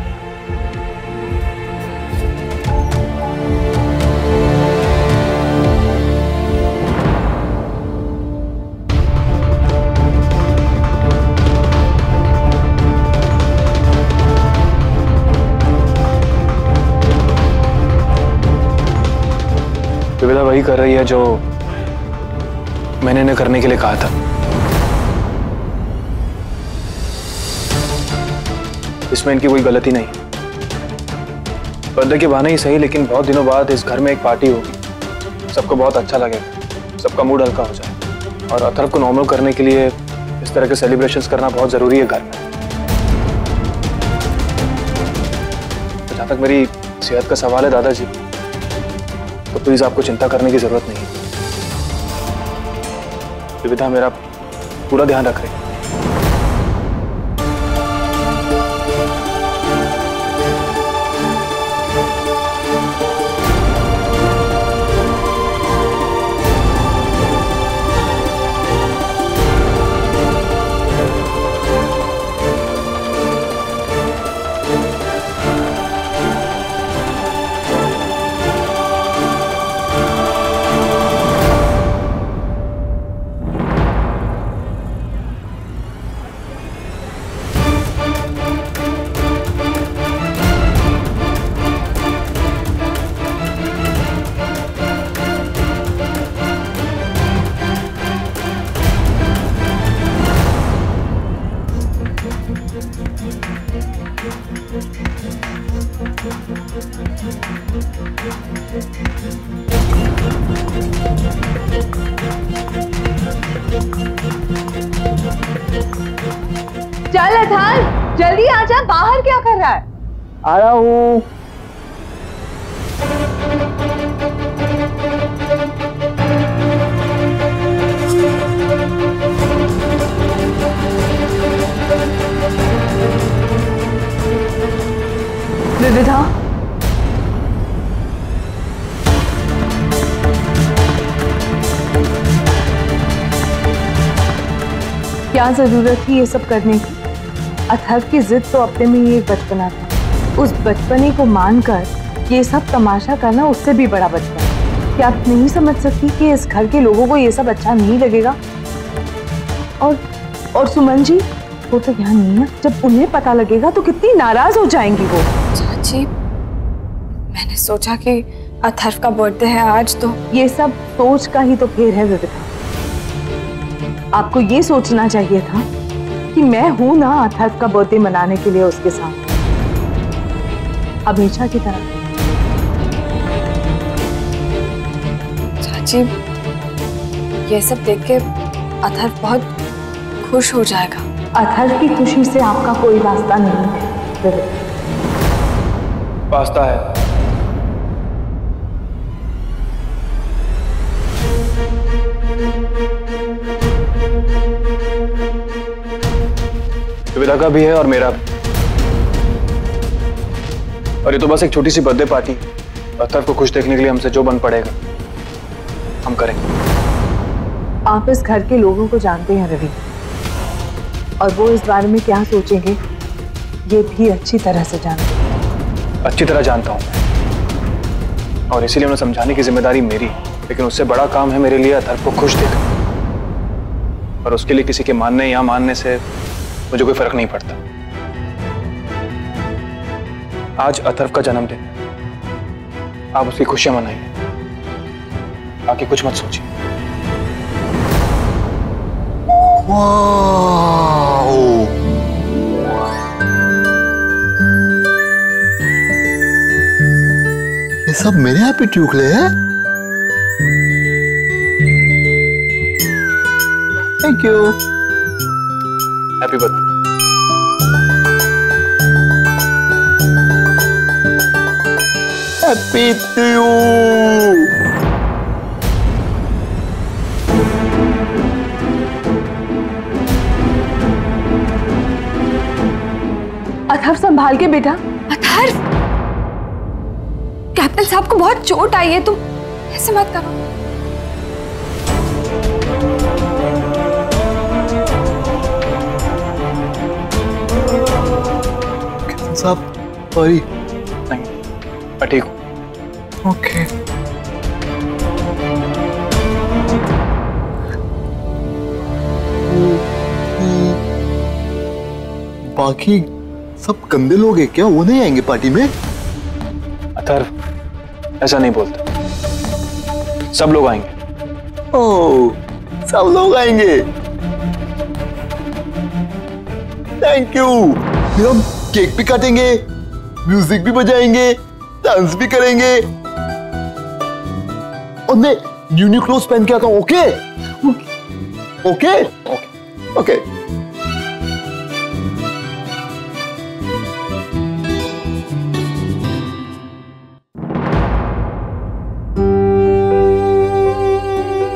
विविधा वही कर रही है जो मैंने इन्हें करने के लिए कहा था। इसमें इनकी कोई गलती नहीं। बर्थडे के बहाने ही सही, लेकिन बहुत दिनों बाद इस घर में एक पार्टी होगी, सबको बहुत अच्छा लगेगा, सबका मूड हल्का हो जाए। और अथर्व को नॉर्मल करने के लिए इस तरह के सेलिब्रेशंस करना बहुत जरूरी है घर में। तो जहाँ तक मेरी सेहत का सवाल है दादाजी, तो प्लीज आपको चिंता करने की जरूरत नहीं है। विविधा मेरा पूरा ध्यान रख रही है। चल अथाल, जल्दी आ जा, बाहर क्या कर रहा है? आ रहा हूँ। विविधा, क्या जरूरत थी ये सब करने की? अथर्व की जिद तो अपने में ही एक बचपना था। उस बचपने को मानकर ये सब तमाशा करना उससे भी बड़ा बचपन है। क्या आप नहीं समझ सकती कि इस घर के लोगों को ये सब अच्छा नहीं लगेगा? और सुमन जी, वो तो यहाँ नहीं है। जब उन्हें पता लगेगा तो कितनी नाराज हो जाएंगी वो। चाची, मैंने सोचा कि अथर्व का बर्थडे है आज, तो ये सब सोच का ही तो फेर है विविधा। आपको ये सोचना चाहिए था कि मैं हूं ना अथर्व का बर्थडे मनाने के लिए उसके साथ, हमेशा की तरह। चाची, ये सब देख के अथर्व बहुत खुश हो जाएगा। अथर्व की खुशी से आपका कोई वास्ता नहीं है विविधा। वास्ता है। विविधा का भी है और मेरा भी। और ये तो बस एक छोटी सी बर्थडे पार्टी। अथर्व को खुश देखने के लिए हमसे जो बन पड़ेगा हम करेंगे। आप इस घर के लोगों को जानते हैं रवि, और वो इस बारे में क्या सोचेंगे ये भी अच्छी तरह से जानते हैं। अच्छी तरह जानता हूं और इसीलिए उन्हें समझाने की जिम्मेदारी मेरी है। लेकिन उससे बड़ा काम है मेरे लिए अथर्व को खुश देखना, और उसके लिए किसी के मानने या मानने से मुझे कोई फर्क नहीं पड़ता। आज अथर्व का जन्मदिन है, आप उसकी खुशियां मनाइए, बाकी कुछ मत सोचिए। ये सब मेरे हैप्पी ट्यूकले हैं। Thank you. Happy birthday. Happy to you. Atharva संभाल के बेटा। अथर्व, कैप्टन साहब को बहुत चोट आई है, तुम ऐसे मत करो। कैप्टन साहब सॉरी। नहीं, मैं ठीक हूँ। ओके। बाकी सब गंदे लोग हैं क्या? वो नहीं आएंगे पार्टी में? अथर्व, ऐसा नहीं बोलते। सब लोग आएंगे। ओह, सब लोग आएंगे। Thank you. फिर हम केक भी काटेंगे, म्यूजिक भी बजाएंगे, डांस भी करेंगे, और मैं न्यू क्लोथ्स पहन के आता हूँ। Okay okay okay.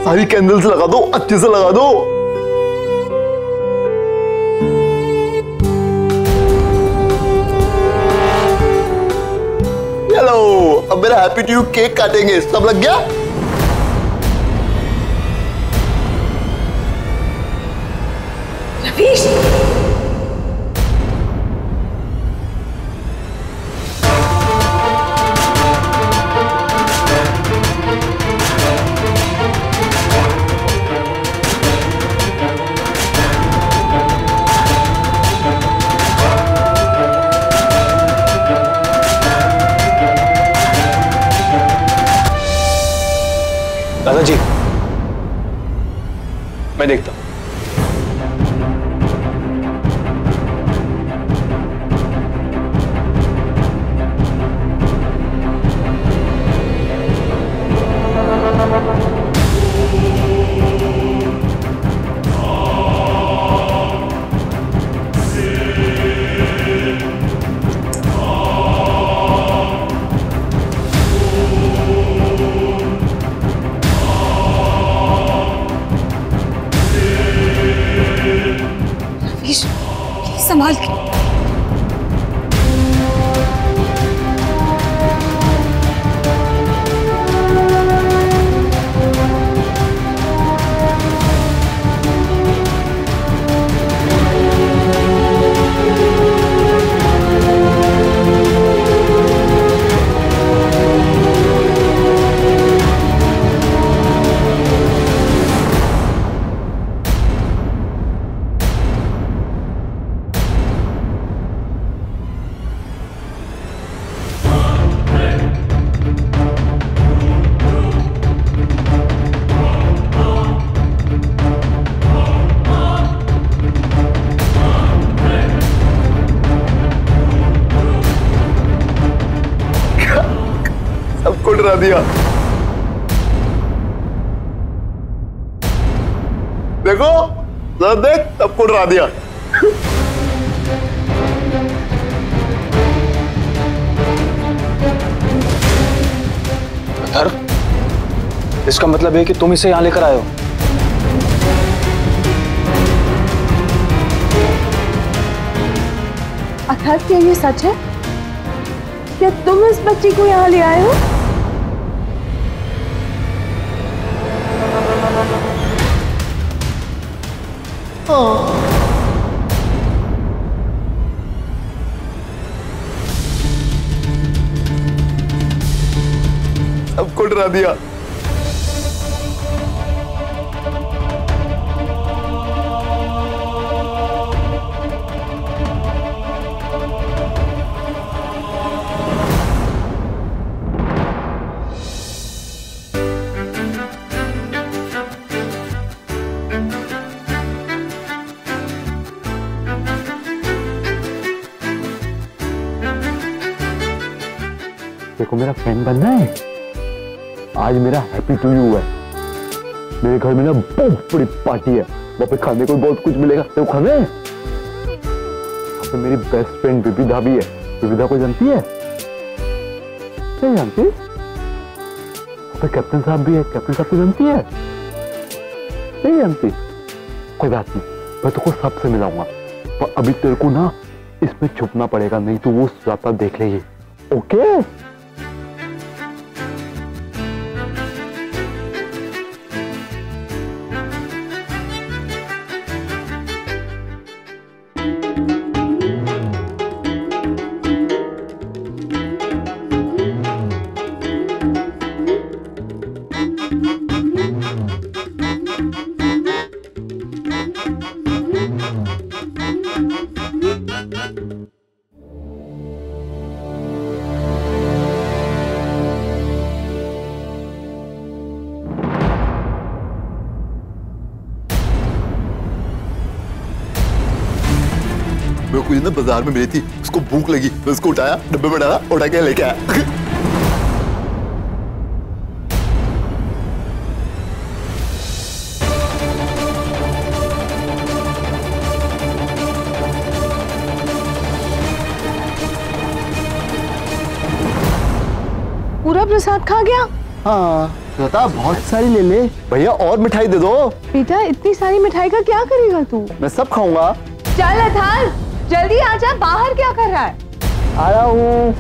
सारी कैंडल्स लगा दो, अच्छे से लगा दो। हेलो, अब मेरा हैप्पी टू यू केक काटेंगे। सब लग गया? रवीश, दादाजी, मैं देखता हूं। संभाल के। सबको डरा दिया। देखो जरा देख, सबको डरा दिया। अथर्व, इसका मतलब है कि तुम इसे यहां लेकर आए हो। अथर्व, क्या ये सच है? क्या तुम इस बच्ची को यहाँ ले आए हो? सबको डरा दिया। देखो मेरा फ्रेंड बनना है। आज मेरा हैप्पी टू यू है। मेरे घर में ना बहुत बड़ी पार्टी है, वहां पे खाने को बहुत कुछ मिलेगा। तो खाने तो मेरी बेस्ट फ्रेंड विविधा भी है। विविधा को जानती है? नहीं जानती? तो कैप्टन साहब भी है। कैप्टन साहब को जानती है? नहीं जानती? कोई बात नहीं, मैं तुमको सबसे मिलाऊंगा, पर अभी तेरे को ना इसमें छुपना पड़ेगा, नहीं तो वो ज्यादा देख लेगी। ओके? मेरे को ना बाजार में मिली थी, उसको भूख लगी, मैं उसको उठाया, डब्बे में डाला, उठा के लेके आया। पूरा प्रसाद खा गया? हाँ श्वेता, बहुत सारी ले ले भैया, और मिठाई दे दो। बेटा इतनी सारी मिठाई का क्या करेगा तू? मैं सब खाऊंगा। चल अथर्व, जल्दी आजा, बाहर क्या कर रहा है? आ रहा हूँ।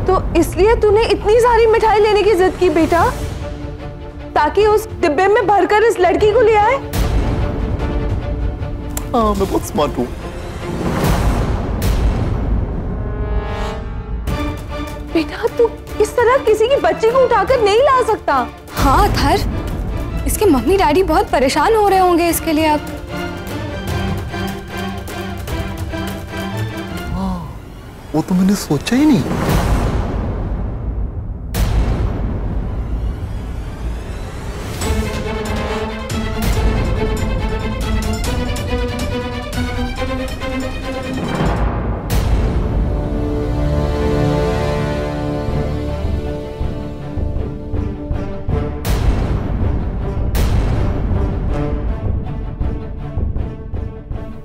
तो इसलिए तूने इतनी सारी मिठाई लेने की जिद की बेटा, ताकि उस डिब्बे में भरकर इस लड़की को ले आए? हाँ, मैं बहुत स्मार्ट हूँ। बेटा तू इस तरह किसी की बच्ची को उठाकर नहीं ला सकता। हाँ अथर्व, इसके मम्मी डैडी बहुत परेशान हो रहे होंगे इसके लिए अब। वो तो मैंने सोचा ही नहीं।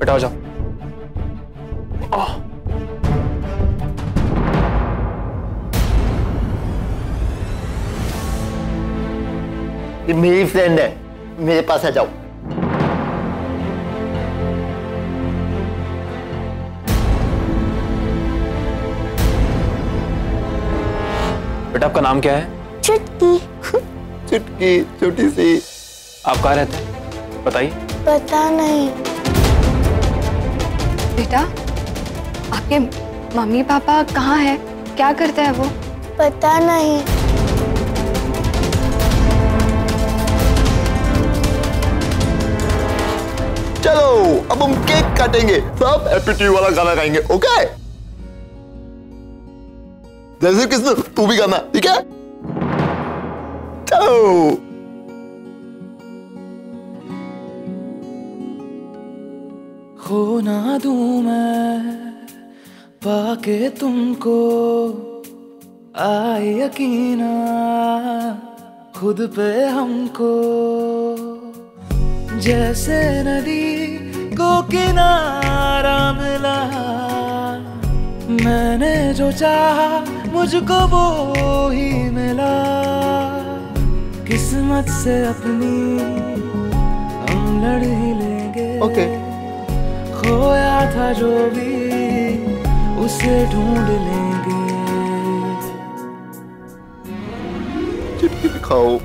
बेटा आ जाओ। ये मेरी फ्रेंड है, मेरे पास आ जाओ। बेटा आपका नाम क्या है? चुटकी। चुटकी, छोटी सी। आप कहाँ रहते हैं बताइए। पता नहीं। बेटा आपके मम्मी पापा कहाँ है, क्या करते हैं वो? पता नहीं। चलो अब हम केक काटेंगे, सब हैप्पी ट्री वाला गाना गाएंगे, ओके? जैसे किसने तू भी गाना, ठीक है? चलो। खो ना दूं मैं पाके तुमको, आए यकीना खुद पे हमको, जैसे नदी को किनारा मिला, मैंने जो चाहा मुझको वो ही मिला, किस्मत से अपनी हम लड़ ही लेंगे। ओके। खोया था जो भी उसे ढूंढ लेंगे। चुटकी दिखाओ।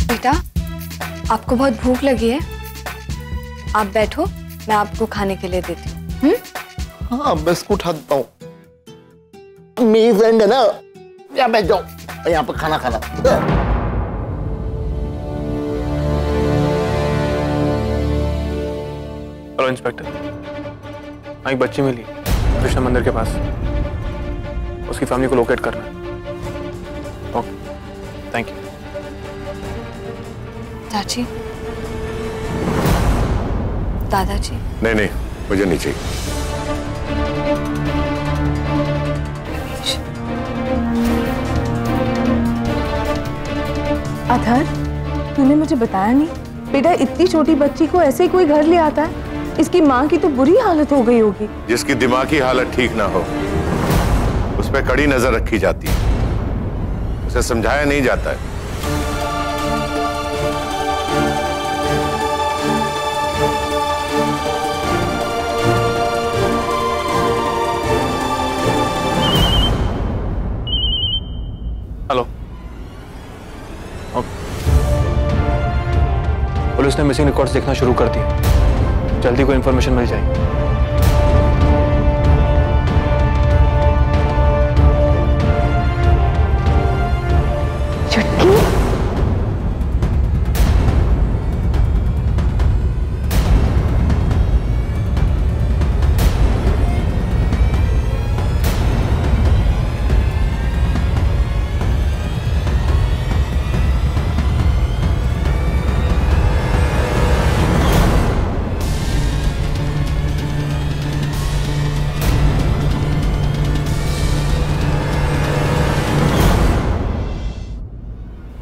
बेटा आपको बहुत भूख लगी है, आप बैठो, मैं आपको खाने के लिए देती हूँ। हाँ मैं इसको उठा देता हूँ, मेरी फ्रेंड है ना, यहाँ बैठ जाओ, यहाँ पर खाना खाना। हेलो इंस्पेक्टर, एक बच्ची मिली कृष्ण मंदिर के पास, उसकी फैमिली को लोकेट करना है। Okay thank you. चाची, दादाजी। नहीं नहीं मुझे नहीं चाहिए। अथर, तूने मुझे बताया नहीं बेटा, इतनी छोटी बच्ची को ऐसे ही कोई घर ले आता है? इसकी माँ की तो बुरी हालत हो गई होगी। जिसकी दिमागी हालत ठीक ना हो उस पर कड़ी नजर रखी जाती है, उसे समझाया नहीं जाता है। हेलो, पुलिस ने मिसिंग रिकॉर्ड्स देखना शुरू कर दिया, जल्दी कोई इंफॉर्मेशन मिल जाएगी।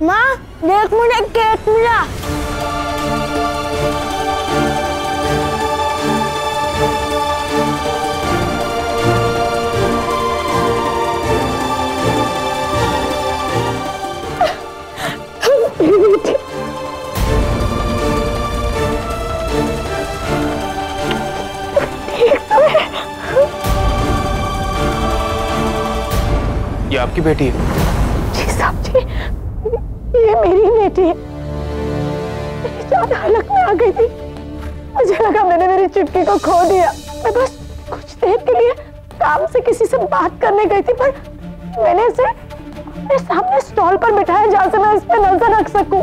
माँ देख, मुझे केक मिला। ये आपकी बेटी है? जी साहब जी, ये मेरी बेटी है। मेरी जान हालत में आ गई थी, मुझे लगा मैंने मेरी चुटकी को खो दिया। मैं बस कुछ देर के लिए काम से किसी से बात करने गई थी, पर मैंने इसे अपने सामने स्टॉल पर बिठाया जहां से मैं इस पे नजर रख सकूं।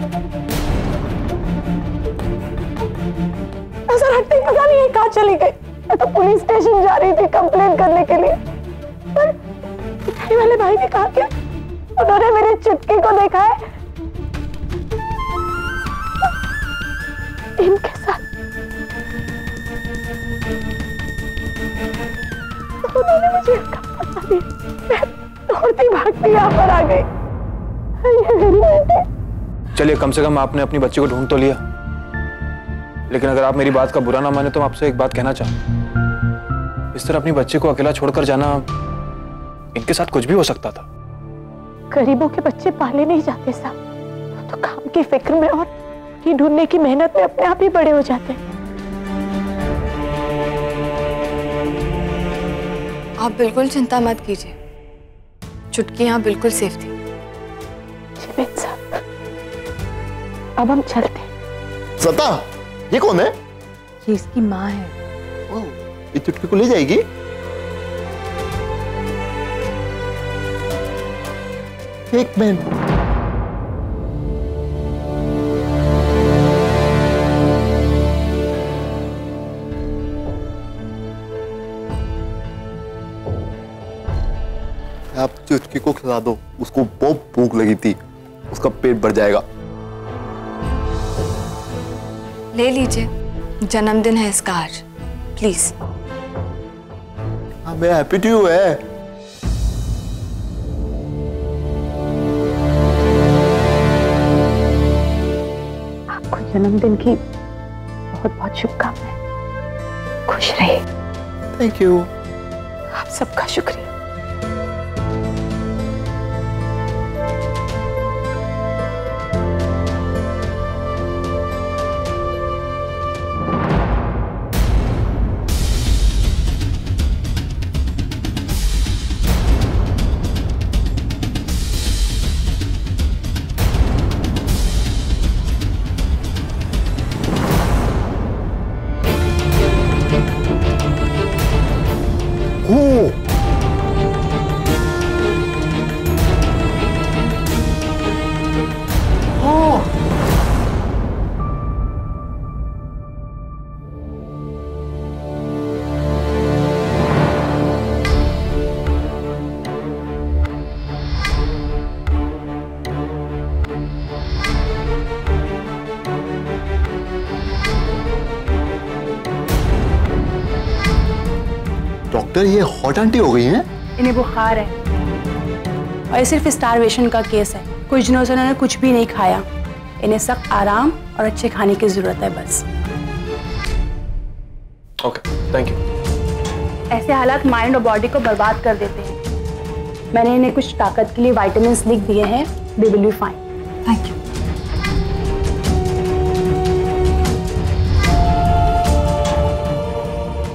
नजर हटते ही पता नहीं ये कहाँ चली गई। मैं तो पुलिस स्टेशन जा रही थी कंप्लेन करने के लिए, पर मिठाई वाले भाई ने कहा कि उन्होंने मेरी चुटकी को देखा है इनके साथ उन्होंने मुझे फंसा दिया। मैं दौड़ती भागती यहाँ पर आ गई। चलिए, कम से कम आपने अपनी बच्ची को ढूंढ तो लिया। लेकिन अगर आप मेरी बात का बुरा ना माने तो मैं आपसे एक बात कहना चाहूं। इस तरह अपनी बच्ची को अकेला छोड़कर जाना, इनके साथ कुछ भी हो सकता था। गरीबों के बच्चे पाले नहीं जाते साहब, तो काम की फिक्र में और ये ढूंढने की मेहनत में अपने आप ही बड़े हो जाते हैं। आप बिल्कुल चिंता मत कीजिए, चुटकी यहाँ बिल्कुल सेफ थी। जिमित साहब, अब हम चलते हैं। सता, ये कौन है? ये इसकी माँ है। ये चुटकी को ले जाएगी? एक मिनट। आप चुटकी को खिला दो, उसको बहुत भूख लगी थी, उसका पेट भर जाएगा। ले लीजिए, जन्मदिन है इसका आज, प्लीज। हाँ, मैं हैप्पी टू है। आपको जन्मदिन की बहुत बहुत शुभकामनाएं। खुश रहिए। Thank you. आप सबका शुक्रिया। डॉक्टर, ये हॉट आंटी हो गई हैं? इन्हें बुखार है और ये सिर्फ स्टारवेशन का केस है। कुछ दिनों से इन्होंने कुछ भी नहीं खाया। इन्हें सख्त आराम और अच्छे खाने की जरूरत है बस। Okay, thank you. ऐसे हालात माइंड और बॉडी को बर्बाद कर देते हैं। मैंने इन्हें कुछ ताकत के लिए विटामिन्स लिख दिए हैं। They will be fine. Thank you.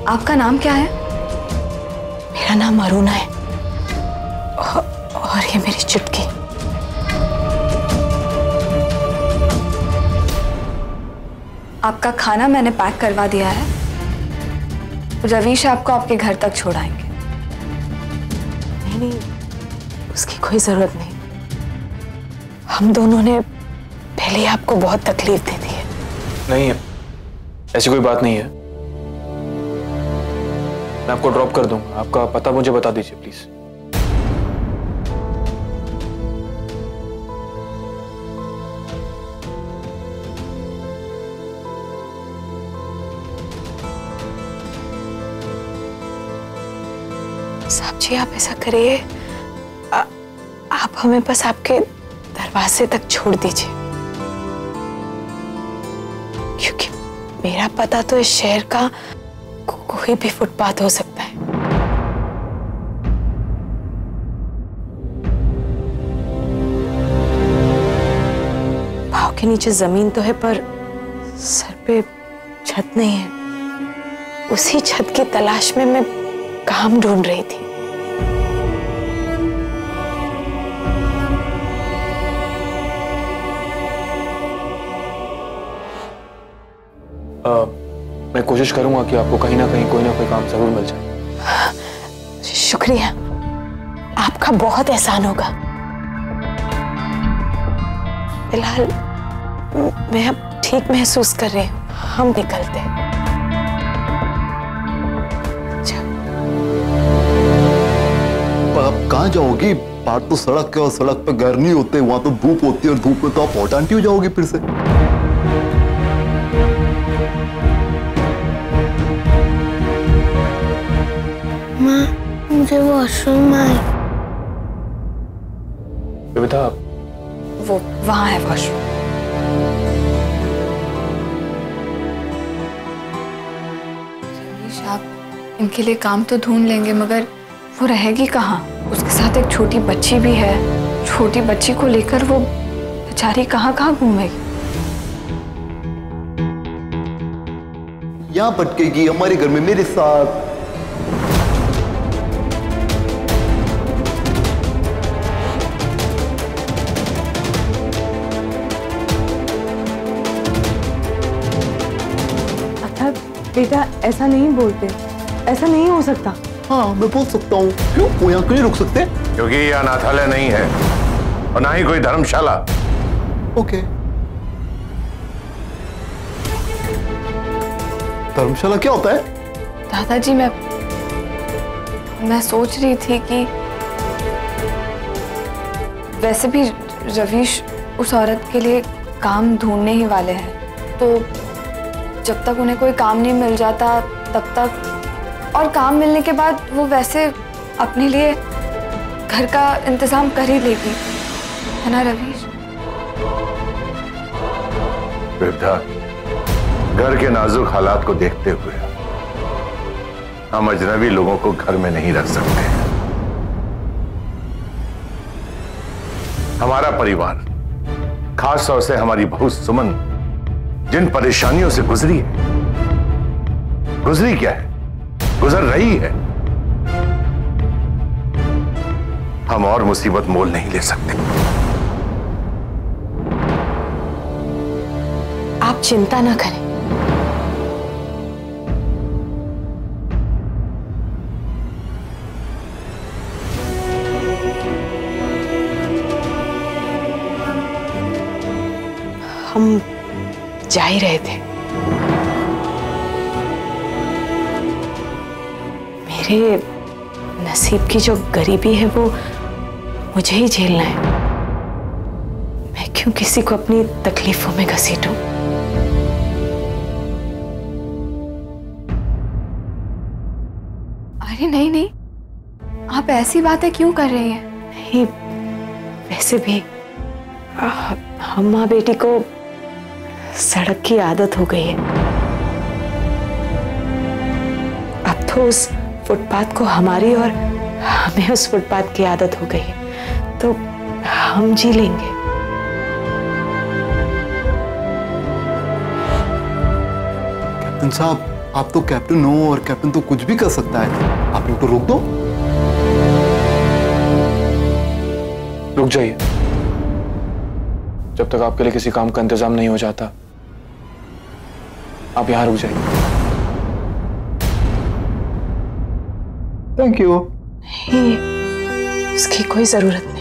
आपका नाम क्या है? मेरा नाम अरुणा है और ये मेरी चुटकी। आपका खाना मैंने पैक करवा दिया है। रवीश आपको आपके घर तक छोड़ाएंगे। नहीं, उसकी कोई जरूरत नहीं। हम दोनों ने पहले ही आपको बहुत तकलीफ दे दी है। नहीं, ऐसी कोई बात नहीं है। मैं आपको ड्रॉप कर दूंगा। आपका पता मुझे बता दीजिए प्लीज। साहब जी, आप ऐसा करिए, आप हमें बस आपके दरवाजे तक छोड़ दीजिए, क्योंकि मेरा पता तो इस शहर का कोई भी फुटपाथ हो सकता है। पाँव के नीचे जमीन तो है पर सर पे छत नहीं है। उसी छत की तलाश में मैं काम ढूंढ रही थी। मैं कोशिश करूंगा कि आपको कहीं ना कहीं कोई ना कोई काम जरूर मिल जाए। शुक्रिया, आपका बहुत एहसान होगा। फिलहाल मैं अब ठीक महसूस कर रही हूँ। हम निकलते हैं। आप कहाँ जाओगी? बाहर तो सड़क है और सड़क पे घर नहीं होते, वहां तो धूप होती है और धूप में तो आप हॉट आंटी हो जाओगी फिर से। माँ मुझे वॉशरूम आए। विविधा, वो वहां है वॉशरूम। रवीश, आप इनके लिए काम तो ढूंढ लेंगे, मगर वो रहेगी कहाँ? उसके साथ एक छोटी बच्ची भी है। छोटी बच्ची को लेकर वो बेचारी कहाँ कहाँ घूमेगी? यहाँ भटकेगी हमारे घर में मेरे साथ। बेटा ऐसा नहीं बोलते, ऐसा नहीं हो सकता। हाँ मैं बोल सकता हूँ। क्यों? वो यहाँ क्यों नहीं रुक सकते? क्योंकि ये अनाथालय नहीं है और ना ही कोई धर्मशाला। ओके। धर्मशाला क्या होता है? दादाजी, मैं सोच रही थी कि वैसे भी रवीश उस औरत के लिए काम ढूंढने ही वाले हैं, तो जब तक उन्हें कोई काम नहीं मिल जाता तब तक, और काम मिलने के बाद वो वैसे अपने लिए घर का इंतजाम कर ही लेगी, है ना रवीश? विविधा, घर के नाजुक हालात को देखते हुए हम अजनबी लोगों को घर में नहीं रख सकते। हमारा परिवार, खास तौर से हमारी बहू सुमन, जिन परेशानियों से गुजरी क्या है, गुजर रही है, हम और मुसीबत मोल नहीं ले सकते। आप चिंता ना करें। हम जा ही रहे थे। मेरे नसीब की जो गरीबी है वो मुझे ही झेलना है। मैं क्यों किसी को अपनी तकलीफों में घसीटूं? अरे नहीं नहीं, आप ऐसी बातें क्यों कर रही हैं? नहीं, वैसे भी हम माँ बेटी को सड़क की आदत हो गई है। अब तो उस फुटपाथ को हमारी और हमें उस फुटपाथ की आदत हो गई है, तो हम जी लेंगे। कैप्टन साहब, आप तो कैप्टन हो और कैप्टन तो कुछ भी कर सकता है। आप लोग तो रोक दो। रुक जाइए। जब तक आपके लिए किसी काम का इंतजाम नहीं हो जाता, आप यहां रुक जाइए। Thank you. नहीं, उसकी कोई जरूरत नहीं।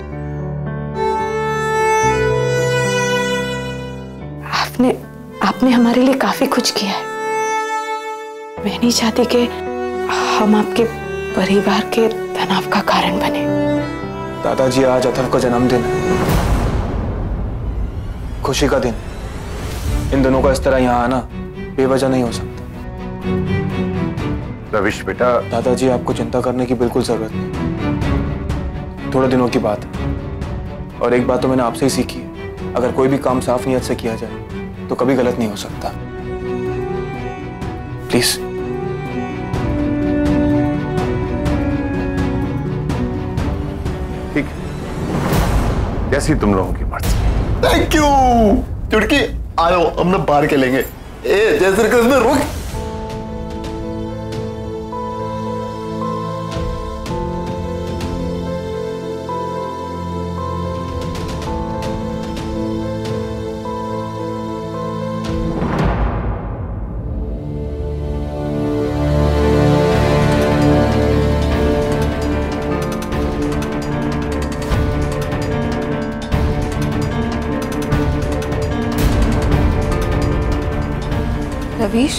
आपने हमारे लिए काफी कुछ किया है। मैं नहीं चाहती कि हम आपके परिवार के तनाव का कारण बने। दादाजी, आज अथर्व का जन्मदिन है, खुशी का दिन। इन दोनों का इस तरह यहाँ आना बेवजह नहीं हो सकता। रवीश बेटा। दादाजी, आपको चिंता करने की बिल्कुल जरूरत नहीं, थोड़े दिनों की बात है। और एक बात तो मैंने आपसे ही सीखी है, अगर कोई भी काम साफ नीयत से किया जाए तो कभी गलत नहीं हो सकता। प्लीज। ठीक, जैसी तुम लोगों की मर्जी। Thank you. चुटकी आओ, हम ना बाहर खेलेंगे। ए जय श्री कृष्ण, रुक। रवीश,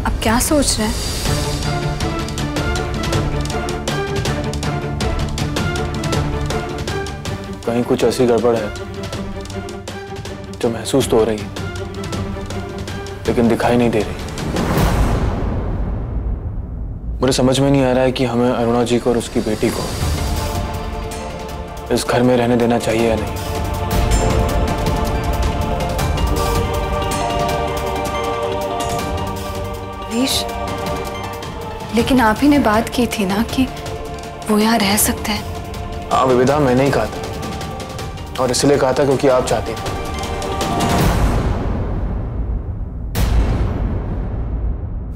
अब क्या सोच रहे हैं? कहीं कुछ ऐसी गड़बड़ है जो महसूस तो हो रही है लेकिन दिखाई नहीं दे रही। मुझे समझ में नहीं आ रहा है कि हमें अरुणा जी को और उसकी बेटी को इस घर में रहने देना चाहिए या नहीं। रवीश, लेकिन आप ही ने बात की थी ना कि वो यहाँ रह सकते हैं। हाँ विविधा, मैंने ही कहा था, और इसलिए कहा था क्योंकि आप चाहती थी।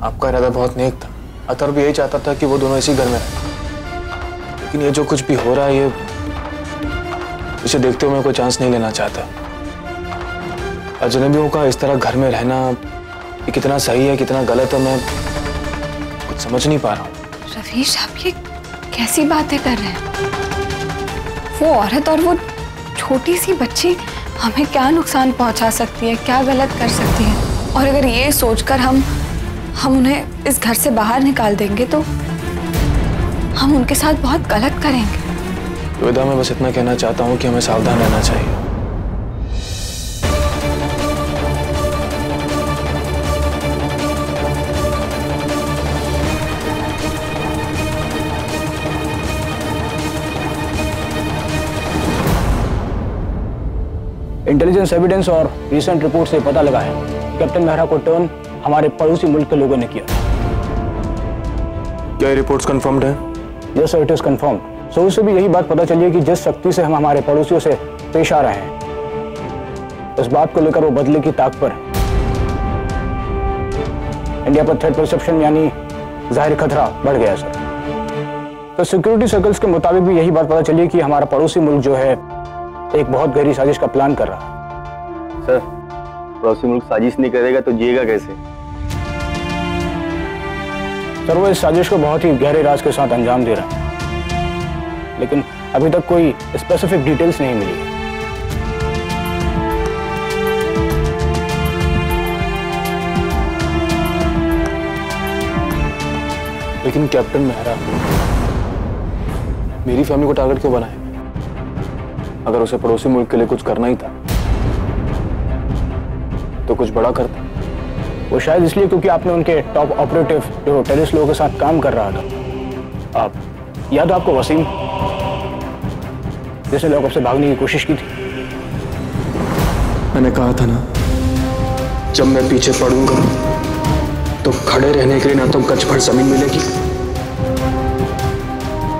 आपका इरादा बहुत नेक था। अतर्व भी यही चाहता था कि वो दोनों इसी घर में रहें। लेकिन ये जो कुछ भी हो रहा है, ये इसे देखते हुए मैं कोई चांस नहीं लेना चाहता। अजनबियों का इस तरह घर में रहना ये कितना सही है, कितना गलत है, मैं कुछ समझ नहीं पा रहा हूँ। रवीश, आप ये कैसी बातें कर रहे हैं? वो औरत और वो छोटी सी बच्ची हमें क्या नुकसान पहुंचा सकती है, क्या गलत कर सकती है? और अगर ये सोचकर हम उन्हें इस घर से बाहर निकाल देंगे तो हम उनके साथ बहुत गलत करेंगे। विविधा, मैं बस इतना कहना चाहता हूँ कि हमें सावधान रहना चाहिए। इंटेलिजेंस एविडेंस और रिसेंट रिपोर्ट से पता लगा है कैप्टन मेहरा को टर्न हमारे पड़ोसी मुल्क के लोगों ने किया। क्या ये रिपोर्ट्स कंफर्म्ड है? Yes sir, it is confirmed. So उससे भी यही बात पता चली है कि जिस शक्ति से हम हमारे पड़ोसियों से पेश आ रहे हैं, इस बात को लेकर वो बदले की ताक पर है। इंडिया पर थ्रेट परसेप्शन यानी जाहिर खतरा बढ़ गया सर। तो सिक्योरिटी सर्कल्स के मुताबिक भी यही बात पता चली है कि हमारा पड़ोसी मुल्क जो है एक बहुत गहरी साजिश का प्लान कर रहा है। सर, पड़ोसी मुल्क साजिश नहीं करेगा तो जिएगा कैसे? सर, वो इस साजिश को बहुत ही गहरे राज के साथ अंजाम दे रहा है, लेकिन अभी तक कोई स्पेसिफिक डिटेल्स नहीं मिली है। लेकिन कैप्टन मेहरा मेरी फैमिली को टारगेट क्यों बनाए? अगर उसे पड़ोसी मुल्क के लिए कुछ करना ही था तो कुछ बड़ा करता। वो शायद इसलिए क्योंकि आपने उनके टॉप ऑपरेटिव जो टेररिस्ट लोगों के साथ काम कर रहा था, आप याद है आपको वसीम, जिसने लॉकअप से भागने की कोशिश की थी? मैंने कहा था ना, जब मैं पीछे पड़ूंगा तो खड़े रहने के लिए ना तो गज भर जमीन मिलेगी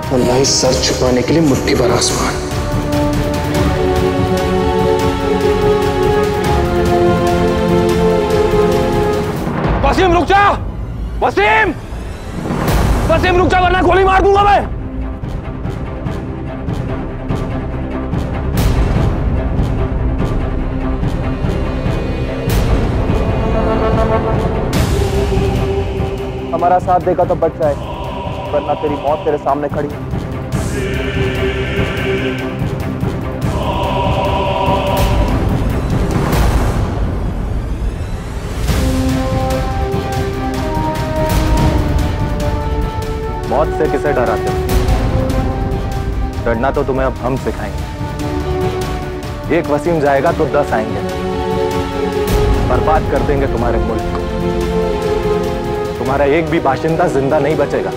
और ना ही सर छुपाने के लिए मुट्ठी भर आसमान। वसीम रुक जा! वसीम! वसीम रुक जा वरना गोली मार दूंगा मैं! हमारा साथ देगा तो बच जाए, वरना तेरी मौत तेरे सामने खड़ी है। मौत से किसे डराते हो? डरना तो तुम्हें अब हम सिखाएंगे। एक वसीम जाएगा तो 10 आएंगे, बर्बाद कर देंगे तुम्हारे मुल्क को। तुम्हारा एक भी बाशिंदा जिंदा नहीं बचेगा।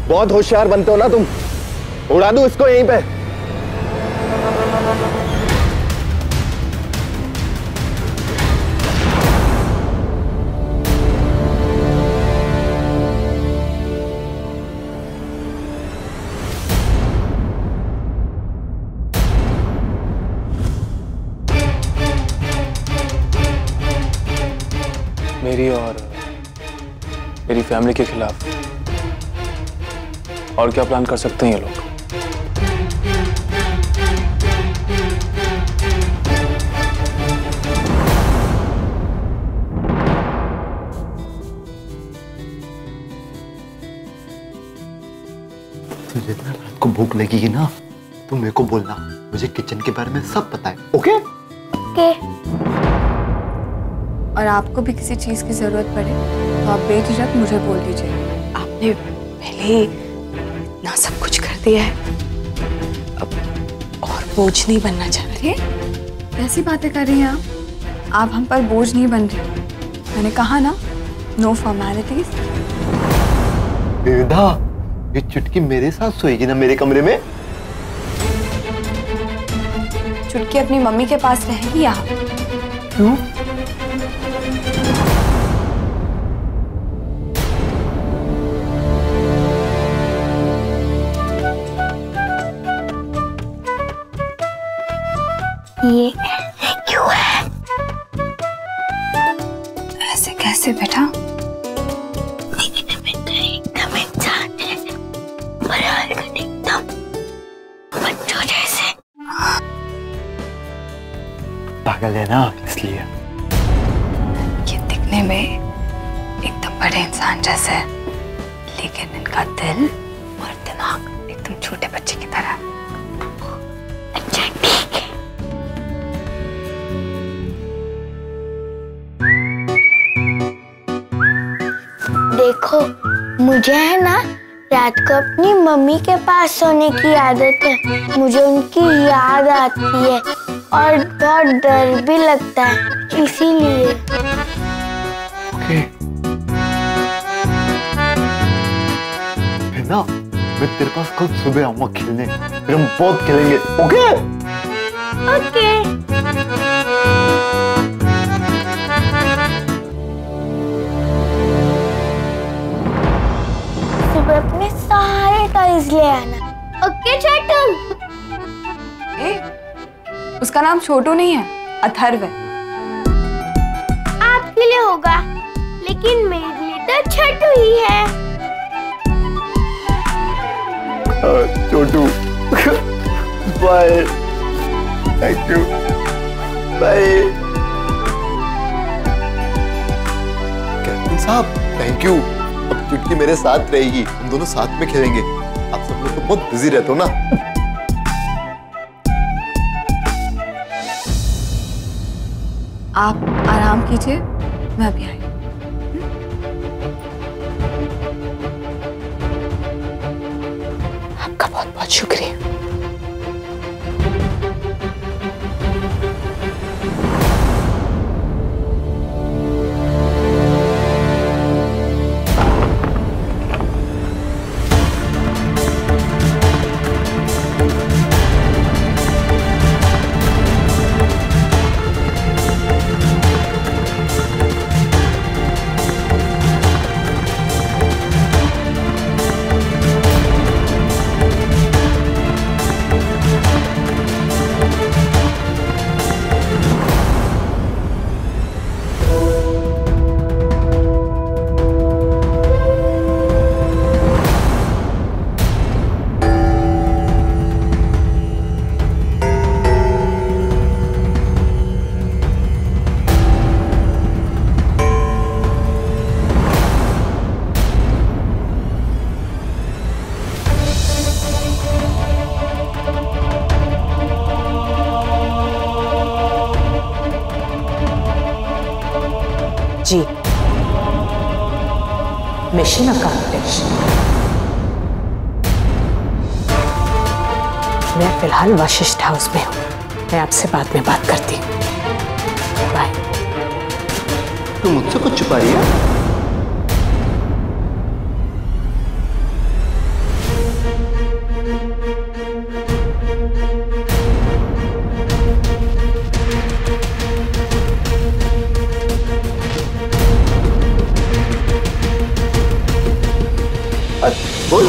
बहुत होशियार बनते हो ना तुम। उड़ा दूं इसको यहीं पे? मेरी और मेरी फैमिली के खिलाफ और क्या प्लान कर सकते हैं ये लोग? तुझे ना रात को भूख लगेगी ना, तुम मेरे को बोलना। मुझे किचन के बारे में सब पता है। ओके? ओके। और आपको भी किसी चीज़ की ज़रूरत पड़े तो आप बेझिझक मुझे बोल दीजिए। आपने पहले ही इतना सब कुछ कर दिया है, अब और बोझ नहीं बनना चाहती। कैसी बातें कर रही हैं आप हम पर बोझ नहीं बन रही। मैंने कहा ना, नो फॉर्मेलिटीज। विविधा, ये चुटकी मेरे साथ सोएगी ना मेरे कमरे में? चुटकी अपनी मम्मी के पास रहेगी यहाँ। क्यों? ये क्यों है? ऐसे कैसे बेटा? एकदम इंसान है, पर हरकत एकदम बच्चों जैसे। पागल है ना इसलिए। ये दिखने में एकदम बड़े इंसान जैसे है, लेकिन इनका दिल और दिमाग एकदम छोटे बच्चे की तरह। अच्छा ठीक है। देखो, मुझे है ना रात को अपनी मम्मी के पास सोने की आदत है। मुझे उनकी याद आती है और बहुत डर भी लगता है, इसीलिए। ओके। है ना, मैं तेरे पास कल सुबह आऊंगा खेलने, फिर हम बहुत खेलेंगे। ओके? ओके। सुबह अपने सारे टॉयज ले आना। ओके छोटू? उसका नाम छोटू नहीं है, अथर्व है। आपके लिए होगा, लेकिन मेरे लिए तो छोटू ही है। Chhotu, bye. Thank you. Bye. Captain साहब, थैंक यू। अब चुटकी मेरे साथ रहेगी, हम दोनों साथ में खेलेंगे। आप सब लोग तो बहुत बिजी रहते हो ना। आप आराम कीजिए, मैं अभी आई। आपका बहुत बहुत शुक्रिया। जी, मिशन अकम्प्लिश। मैं फिलहाल वशिष्ठ हाउस में हूँ, मैं आपसे बाद में बात करती हूँ। बाय। तू मुझसे कुछ छुपा रही है? बोल।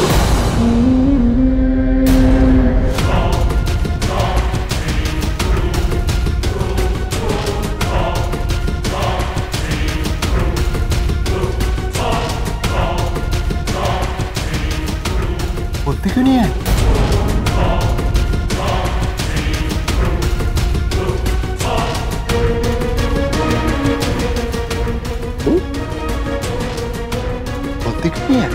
बोलते क्यों नहीं है? बोलते क्यों नहीं है?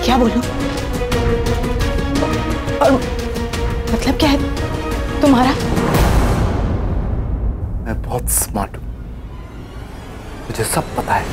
क्या बोलूं? और मतलब क्या है तुम्हारा? मैं बहुत बहुत स्मार्ट हूं, मुझे सब पता है।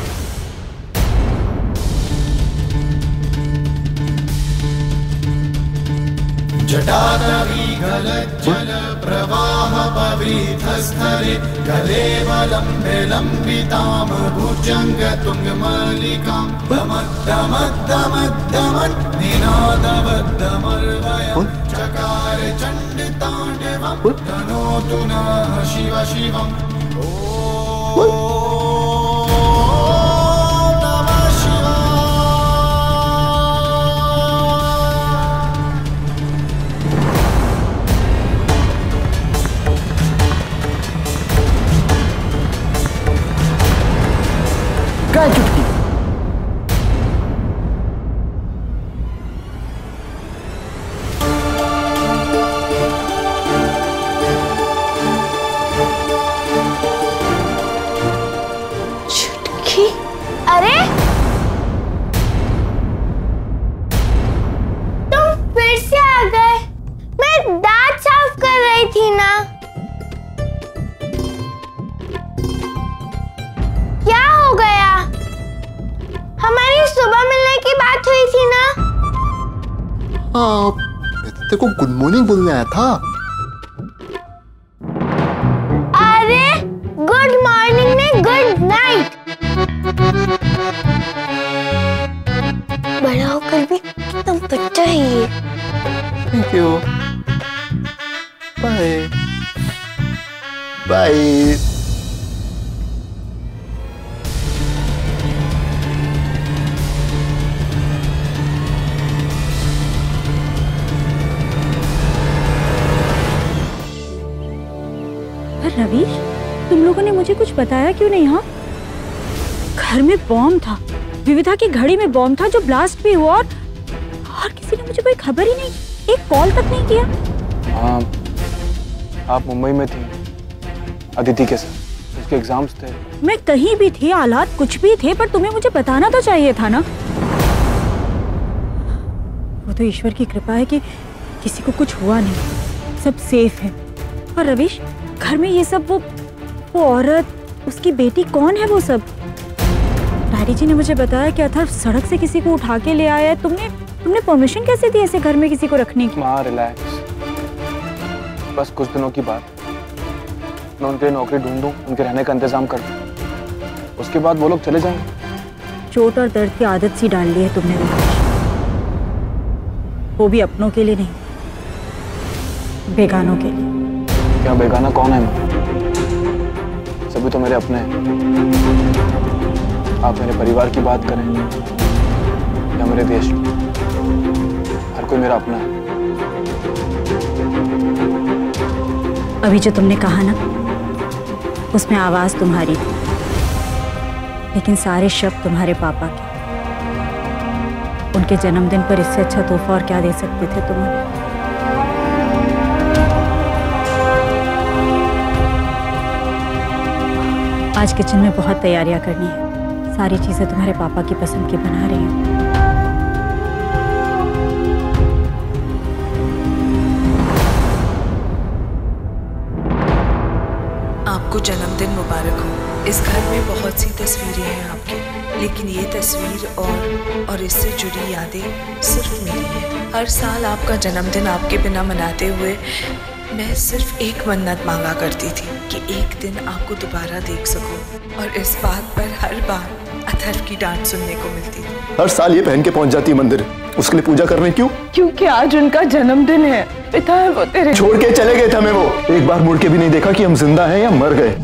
जटातवीगलज्जल प्रवाह पवित्रस्थले गले वलम्बे लम्बितां भुजङ्ग तुङ्गमल्लिकां दमद्दमद्दमद्दमद् निनादवद्दमर्वयं चकार चण्डताण्डवं तनोतु नः शिव शिवम् क्या चुटकी? चुटकी? अरे तुम फिर से आ गए। मैं दांत साफ कर रही थी ना। क्या हो गया? हमारी सुबह मिलने की बात हुई थी ना। हाँ, मैं तो तेरे को गुड मॉर्निंग बोलने आया था। अरे गुड मॉर्निंग नहीं, गुड नाइट। बड़ा होकर भी कितना बच्चा है ये। Thank you. Bye bye. Ravish, तुम लोगों ने मुझे कुछ बताया क्यों नहीं? हाँ, घर में बॉम्ब था, विविधा की घड़ी में बॉम्ब था जो ब्लास्ट भी हुआ, और किसी ने मुझे कोई खबर ही नहीं, एक कॉल तक नहीं किया। हाँ, आप मुंबई में थी अदिति के साथ, उसके एग्जाम्स थे। मैं कहीं भी थी, हालात कुछ भी थे, पर तुम्हें मुझे बताना तो चाहिए था ना। वो तो ईश्वर की कृपा है कि किसी को कुछ हुआ नहीं, सब सेफ है। और रवीश, घर में ये सब, वो औरत, उसकी बेटी, कौन है वो सब? डैडी जी ने मुझे बताया कि अथर्व सड़क से किसी को उठा के ले आया है। तुमने परमिशन कैसे दी ऐसे घर में किसी को रखने की? माँ रिलैक्स, बस कुछ दिनों की बात। मैं उनके लिए नौकरी ढूंढूं, उनके रहने का इंतजाम कर दूं, उसके बाद वो लोग चले जाएंगे। चोट और दर्द की आदत सी डाल ली है तुमने रवीश, वो भी अपनों के लिए नहीं, बेगानों के लिए। क्या बेगाना कौन है? सभी तो मेरे अपने हैं। आप मेरे परिवार की बात करें या मेरे देश की, हर कोई मेरा अपना है। अभी जो तुमने कहा ना, उसमें आवाज तुम्हारी थी, लेकिन सारे शब्द तुम्हारे पापा के। उनके जन्मदिन पर इससे अच्छा तोहफा और क्या दे सकते थे तुम उन्हें? आज किचन में बहुत तैयारियां करनी है, सारी चीजें तुम्हारे पापा की पसंद की बना रही हूँ। आपको जन्मदिन मुबारक हो। इस घर में बहुत सी तस्वीरें हैं आपकी, लेकिन ये तस्वीर और इससे जुड़ी यादें सिर्फ मेरी है। हर साल आपका जन्मदिन आपके बिना मनाते हुए मैं सिर्फ एक मन्नत मांगा करती थी कि एक दिन आपको दोबारा देख सकूं, और इस बात पर हर बार अथर्व की डांट सुनने को मिलती थी। हर साल ये पहन के पहुंच जाती है मंदिर, उसके लिए पूजा करने क्यों? क्योंकि आज उनका जन्मदिन है। पिता है वो तेरे। छोड़ के चले गए थे हमें वो, एक बार मुड़ के भी नहीं देखा कि हम जिंदा हैं या मर गए।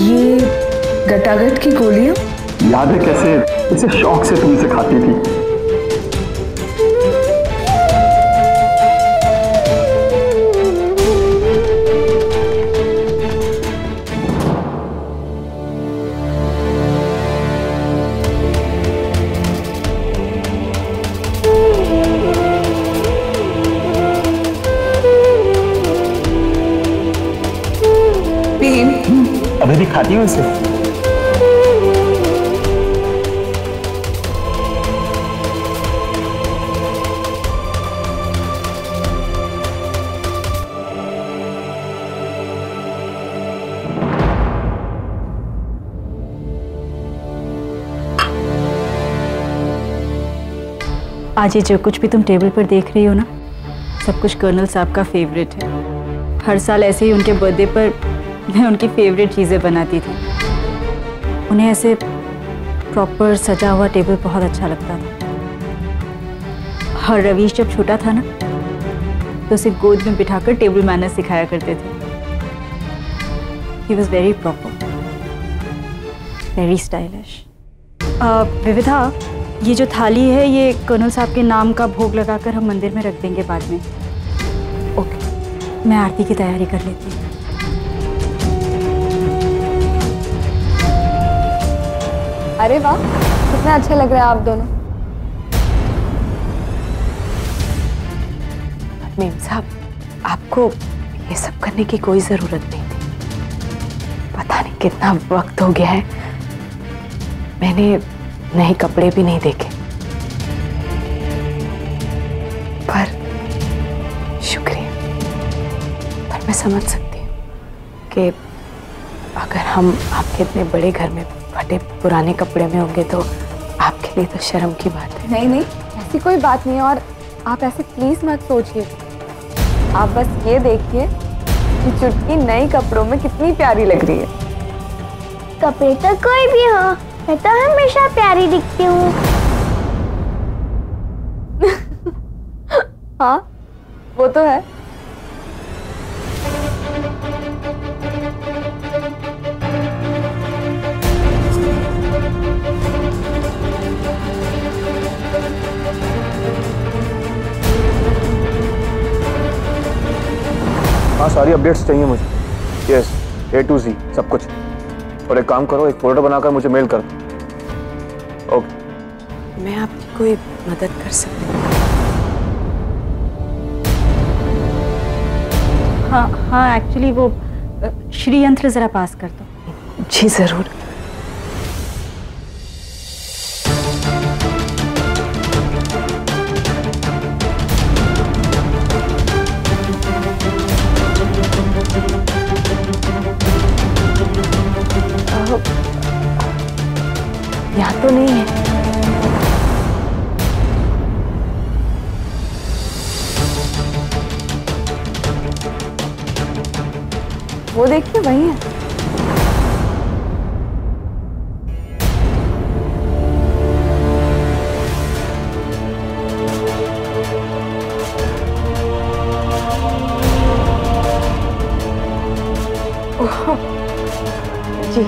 ये गटागट की गोलियां याद है कैसे इसे शौक से तुमसे खाती थी। अभी भी खाती हूँ इसे। आज ये जो कुछ भी तुम टेबल पर देख रही हो ना, सब कुछ कर्नल साहब का फेवरेट है। हर साल ऐसे ही उनके बर्थडे पर मैं उनकी फेवरेट चीज़ें बनाती थी। उन्हें ऐसे प्रॉपर सजा हुआ टेबल बहुत अच्छा लगता था। और रवीश जब छोटा था ना, तो उसे गोद में बिठाकर टेबल मैनर्स सिखाया करते थे। He was very proper, very stylish. विविधा, ये जो थाली है ये कर्नल साहब के नाम का भोग लगाकर हम मंदिर में रख देंगे बाद में। ओके, मैं आरती की तैयारी कर लेती हूँ। अरे वाह, कितना अच्छा लग रहा है आप दोनों। मेम साहब, आपको ये सब करने की कोई जरूरत नहीं थी। पता नहीं कितना वक्त हो गया है, मैंने नए कपड़े भी नहीं देखे। पर शुक्रिया। पर मैं समझ सकती हूँ कि अगर हम आपके इतने बड़े घर में फटे पुराने कपड़े में होंगे तो आपके लिए तो शर्म की बात है। नहीं नहीं, ऐसी कोई बात नहीं। और आप ऐसे प्लीज मत सोचिए। आप बस ये देखिए कि चुटकी नए कपड़ों में कितनी प्यारी लग रही है। कपड़े तो कोई भी हो, मैं तो हमेशा प्यारी दिखती हूँ। हाँ, वो तो है। हाँ, सारी अपडेट्स चाहिए मुझे। यस, A to Z सब कुछ। और एक काम करो, एक फोल्डर बनाकर मुझे मेल कर दो। ओके। मैं आपकी कोई मदद कर सकती हूँ? हाँ, एक्चुअली वो श्री यंत्र जरा पास कर दो। जी जरूर। यहाँ तो नहीं है। वो देखिए, वही है। ओह, जी।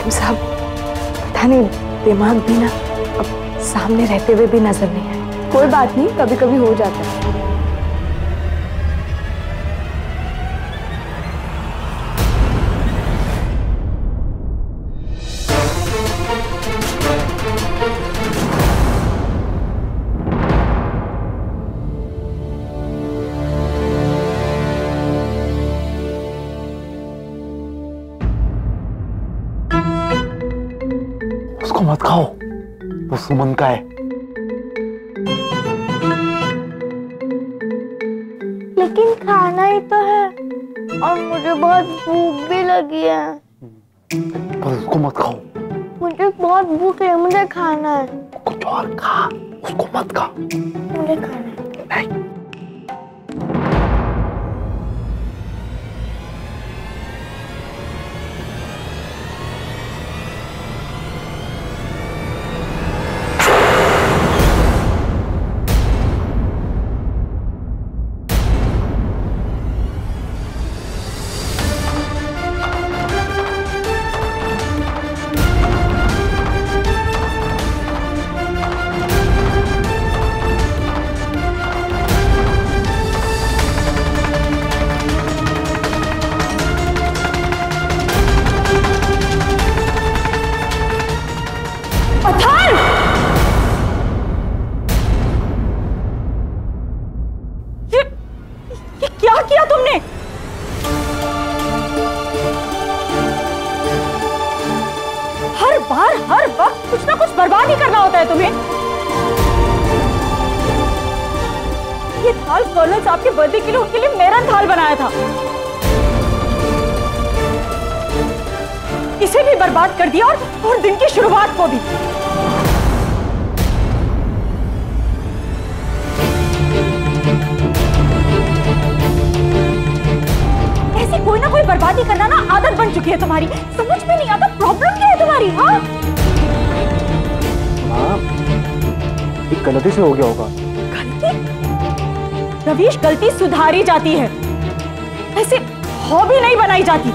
साहब, पता नहीं दिमाग भी ना अब सामने रहते हुए भी नजर नहीं आए। कोई बात नहीं, कभी कभी हो जाता है। उसको मत खाओ, वो सुमन का है। लेकिन खाना ही तो है और मुझे बहुत भूख भी लगी है। पर उसको मत खाओ। मुझे बहुत भूख है, मुझे खाना है। कुछ और खा, उसको मत खा। मुझे खाना है। नहीं। हर वक्त कुछ ना कुछ बर्बाद ही करना होता है तुम्हें। ये थाल कर्नल साहब के बर्थडे के लिए उनके लिए मेरा थाल बनाया था। इसे भी बर्बाद कर दिया और दिन की शुरुआत को भी। ऐसी कोई ना कोई बर्बादी करना ना आदत बन चुकी है तुम्हारी। समझ में नहीं आता प्रॉब्लम क्या है तुम्हारी। हाँ एक गलती से हो गया होगा। गलती? रवीश, गलती सुधारी जाती है, ऐसे हॉबी नहीं बनाई जाती।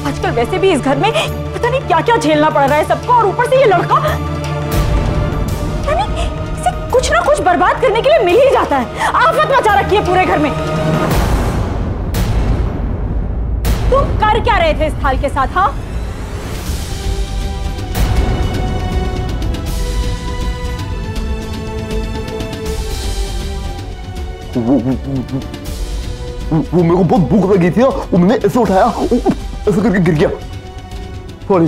आजकल वैसे भी इस घर में पता नहीं क्या क्या झेलना पड़ रहा है सबको, और ऊपर से ये लड़का पता नहीं इसे कुछ ना कुछ बर्बाद करने के लिए मिल ही जाता है। आफत मचा रखी है पूरे घर में। तुम कर क्या रहे थे इस थाल के साथ? हाँ, वो मेरे को बहुत भूख लगी थी, वो मैंने ऐसे उठाया, ऐसे करके गिर गया। सॉरी।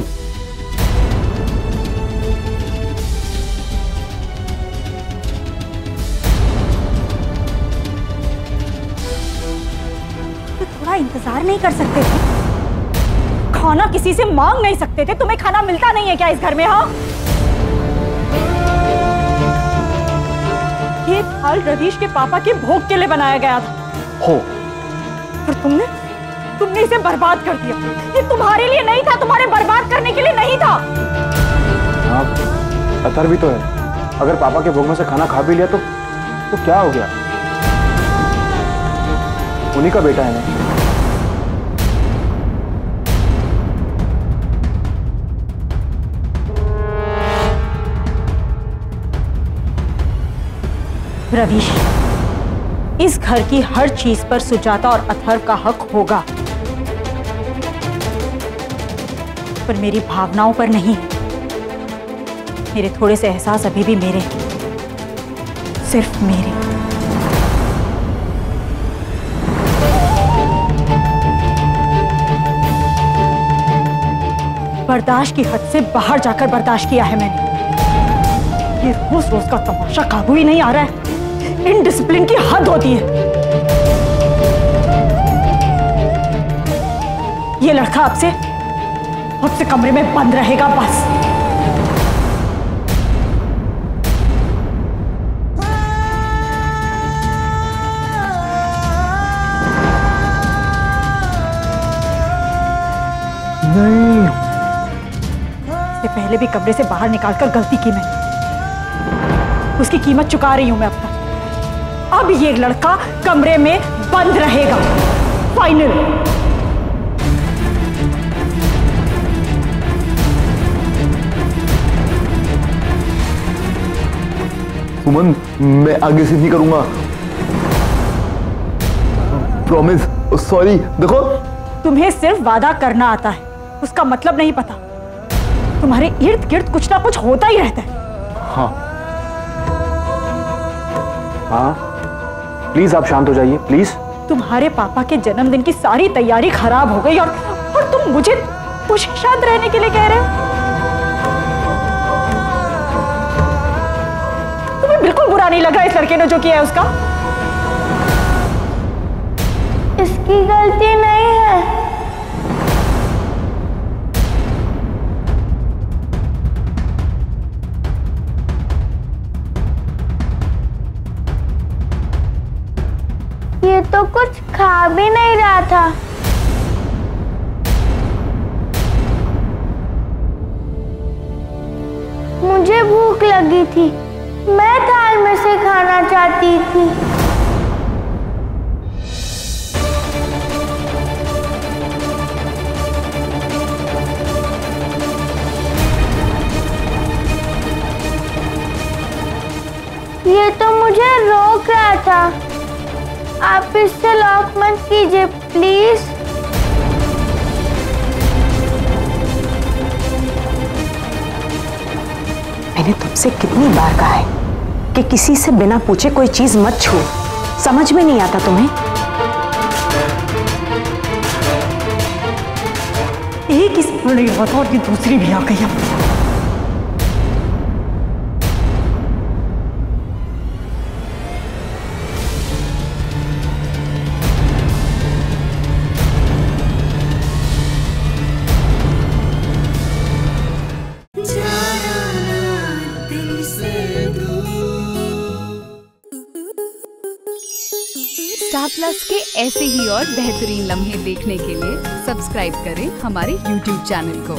थोड़ा इंतजार नहीं कर सकते थे? खाना किसी से मांग नहीं सकते थे? तुम्हें खाना मिलता नहीं है क्या इस घर में? हाँ, ये थाल रवीश के पापा के भोग के लिए बनाया गया था। हो। और तुमने इसे बर्बाद कर दिया। ये तुम्हारे लिए नहीं था, तुम्हारे बर्बाद करने के लिए नहीं था। हाँ, अतर भी तो है। अगर पापा के भोग में से खाना खा भी लिया तो क्या हो गया? उन्हीं का बेटा है ना। रवीश, इस घर की हर चीज पर सुजाता और अथर्व का हक होगा, पर मेरी भावनाओं पर नहीं। मेरे थोड़े से एहसास अभी भी मेरे हैं, सिर्फ मेरे। बर्दाश्त की हद से बाहर जाकर बर्दाश्त किया है मैंने। ये रोज रोज का तमाशा काबू ही नहीं आ रहा है। इनडिसिप्लिन की हद होती है। ये लड़का आपसे कमरे में बंद रहेगा बस। नहीं, इससे पहले भी कमरे से बाहर निकालकर गलती की मैंने। उसकी कीमत चुका रही हूं मैं अब तक। अब ये लड़का कमरे में बंद रहेगा, फाइनल। सुमन, मैं आगे से नहीं करूंगा, प्रॉमिस। सॉरी। देखो, तुम्हें सिर्फ वादा करना आता है, उसका मतलब नहीं पता। तुम्हारे इर्द गिर्द कुछ ना कुछ होता ही रहता है। हाँ हाँ, प्लीज आप शांत हो जाइए, प्लीज। तुम्हारे पापा के जन्मदिन की सारी तैयारी खराब हो गई, और तुम मुझे शांत रहने के लिए कह रहे हो? तुम्हें बिल्कुल बुरा नहीं लगा इस लड़के ने जो किया है उसका? इसकी गलती नहीं है। ये तो कुछ खा भी नहीं रहा था। मुझे भूख लगी थी, मैं थाल में से खाना चाहती थी। ये तो मुझे रोक रहा था। आप इससे लॉक मत कीजिए प्लीज। मैंने तुमसे कितनी बार कहा है कि किसी से बिना पूछे कोई चीज मत छू। समझ में नहीं आता तुम्हें? एक इस बड़ी बात और दूसरी भी आ गई। स्टार प्लस के ऐसे ही और बेहतरीन लम्हे देखने के लिए सब्सक्राइब करें हमारे YouTube चैनल को।